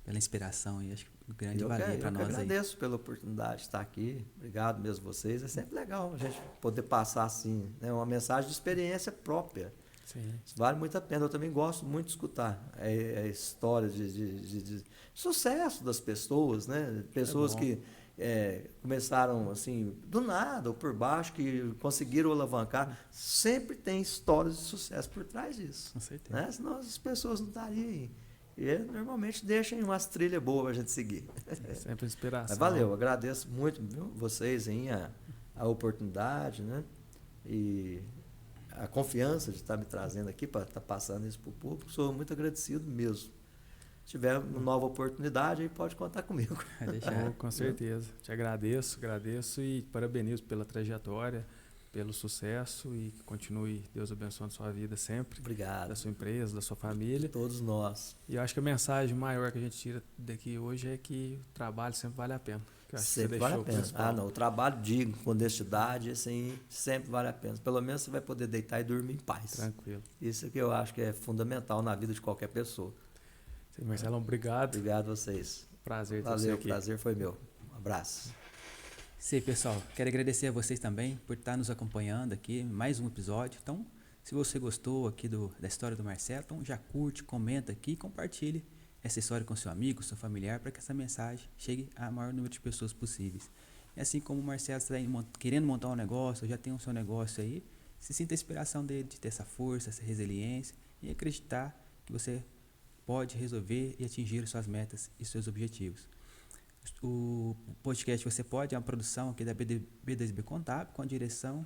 S1: inspiração e acho que um grande valia para nós aí.
S3: Eu agradeço pela oportunidade de estar aqui. Obrigado mesmo vocês. É sempre legal a gente poder passar assim, né, uma mensagem de experiência própria.
S2: Sim.
S3: Isso vale muito a pena. Eu também gosto muito de escutar a história de sucesso das pessoas, né? Pessoas que começaram assim do nada ou por baixo, que conseguiram alavancar. Sempre tem histórias de sucesso por trás disso.
S1: Com certeza.
S3: Né? Senão as pessoas não estariam aí. E normalmente deixam umas trilhas boas para a gente seguir.
S2: Sempre inspiração.
S3: Mas valeu, agradeço muito, viu, vocês aí, a oportunidade, né? E a confiança de estar me trazendo aqui para estar passando isso para o público. Sou muito agradecido mesmo. Se tiver uma nova oportunidade, aí pode contar comigo.
S2: Oh, com certeza. Te agradeço e parabenizo pela trajetória, pelo sucesso e que continue, Deus abençoando sua vida sempre.
S3: Obrigado.
S2: Da sua empresa, da sua família.
S3: De todos nós.
S2: E eu acho que a mensagem maior que a gente tira daqui hoje é que o trabalho sempre vale a pena. Que eu acho
S3: Sempre
S2: que você
S3: vale a
S2: deixou o
S3: pena.
S2: principal.
S3: Não, o trabalho digno, com honestidade, assim, sempre vale a pena. Pelo menos você vai poder deitar e dormir em paz.
S2: Tranquilo.
S3: Isso é que eu acho que é fundamental na vida de qualquer pessoa.
S2: Sim, Marcelão, obrigado.
S3: Obrigado a vocês.
S2: Prazer ter você
S3: Valeu, o
S2: aqui.
S3: prazer foi meu. Um abraço.
S1: Isso aí, pessoal. Quero agradecer a vocês também por estar nos acompanhando aqui, mais um episódio. Então, se você gostou aqui da história do Marcelo, então já curte, comenta aqui e compartilhe essa história com seu amigo, seu familiar, para que essa mensagem chegue a maior número de pessoas possíveis. E assim como o Marcelo está querendo montar um negócio, já tem o seu negócio aí, se sinta a inspiração dele de ter essa força, essa resiliência e acreditar que você pode resolver e atingir suas metas e seus objetivos. O podcast Você Pode é uma produção aqui da B2B Contábil, com a direção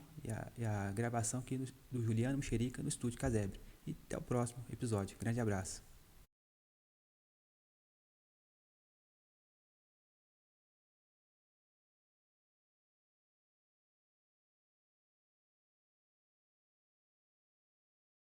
S1: e a gravação aqui do Juliano Mexerica no estúdio Casebre. E até o próximo episódio. Grande abraço.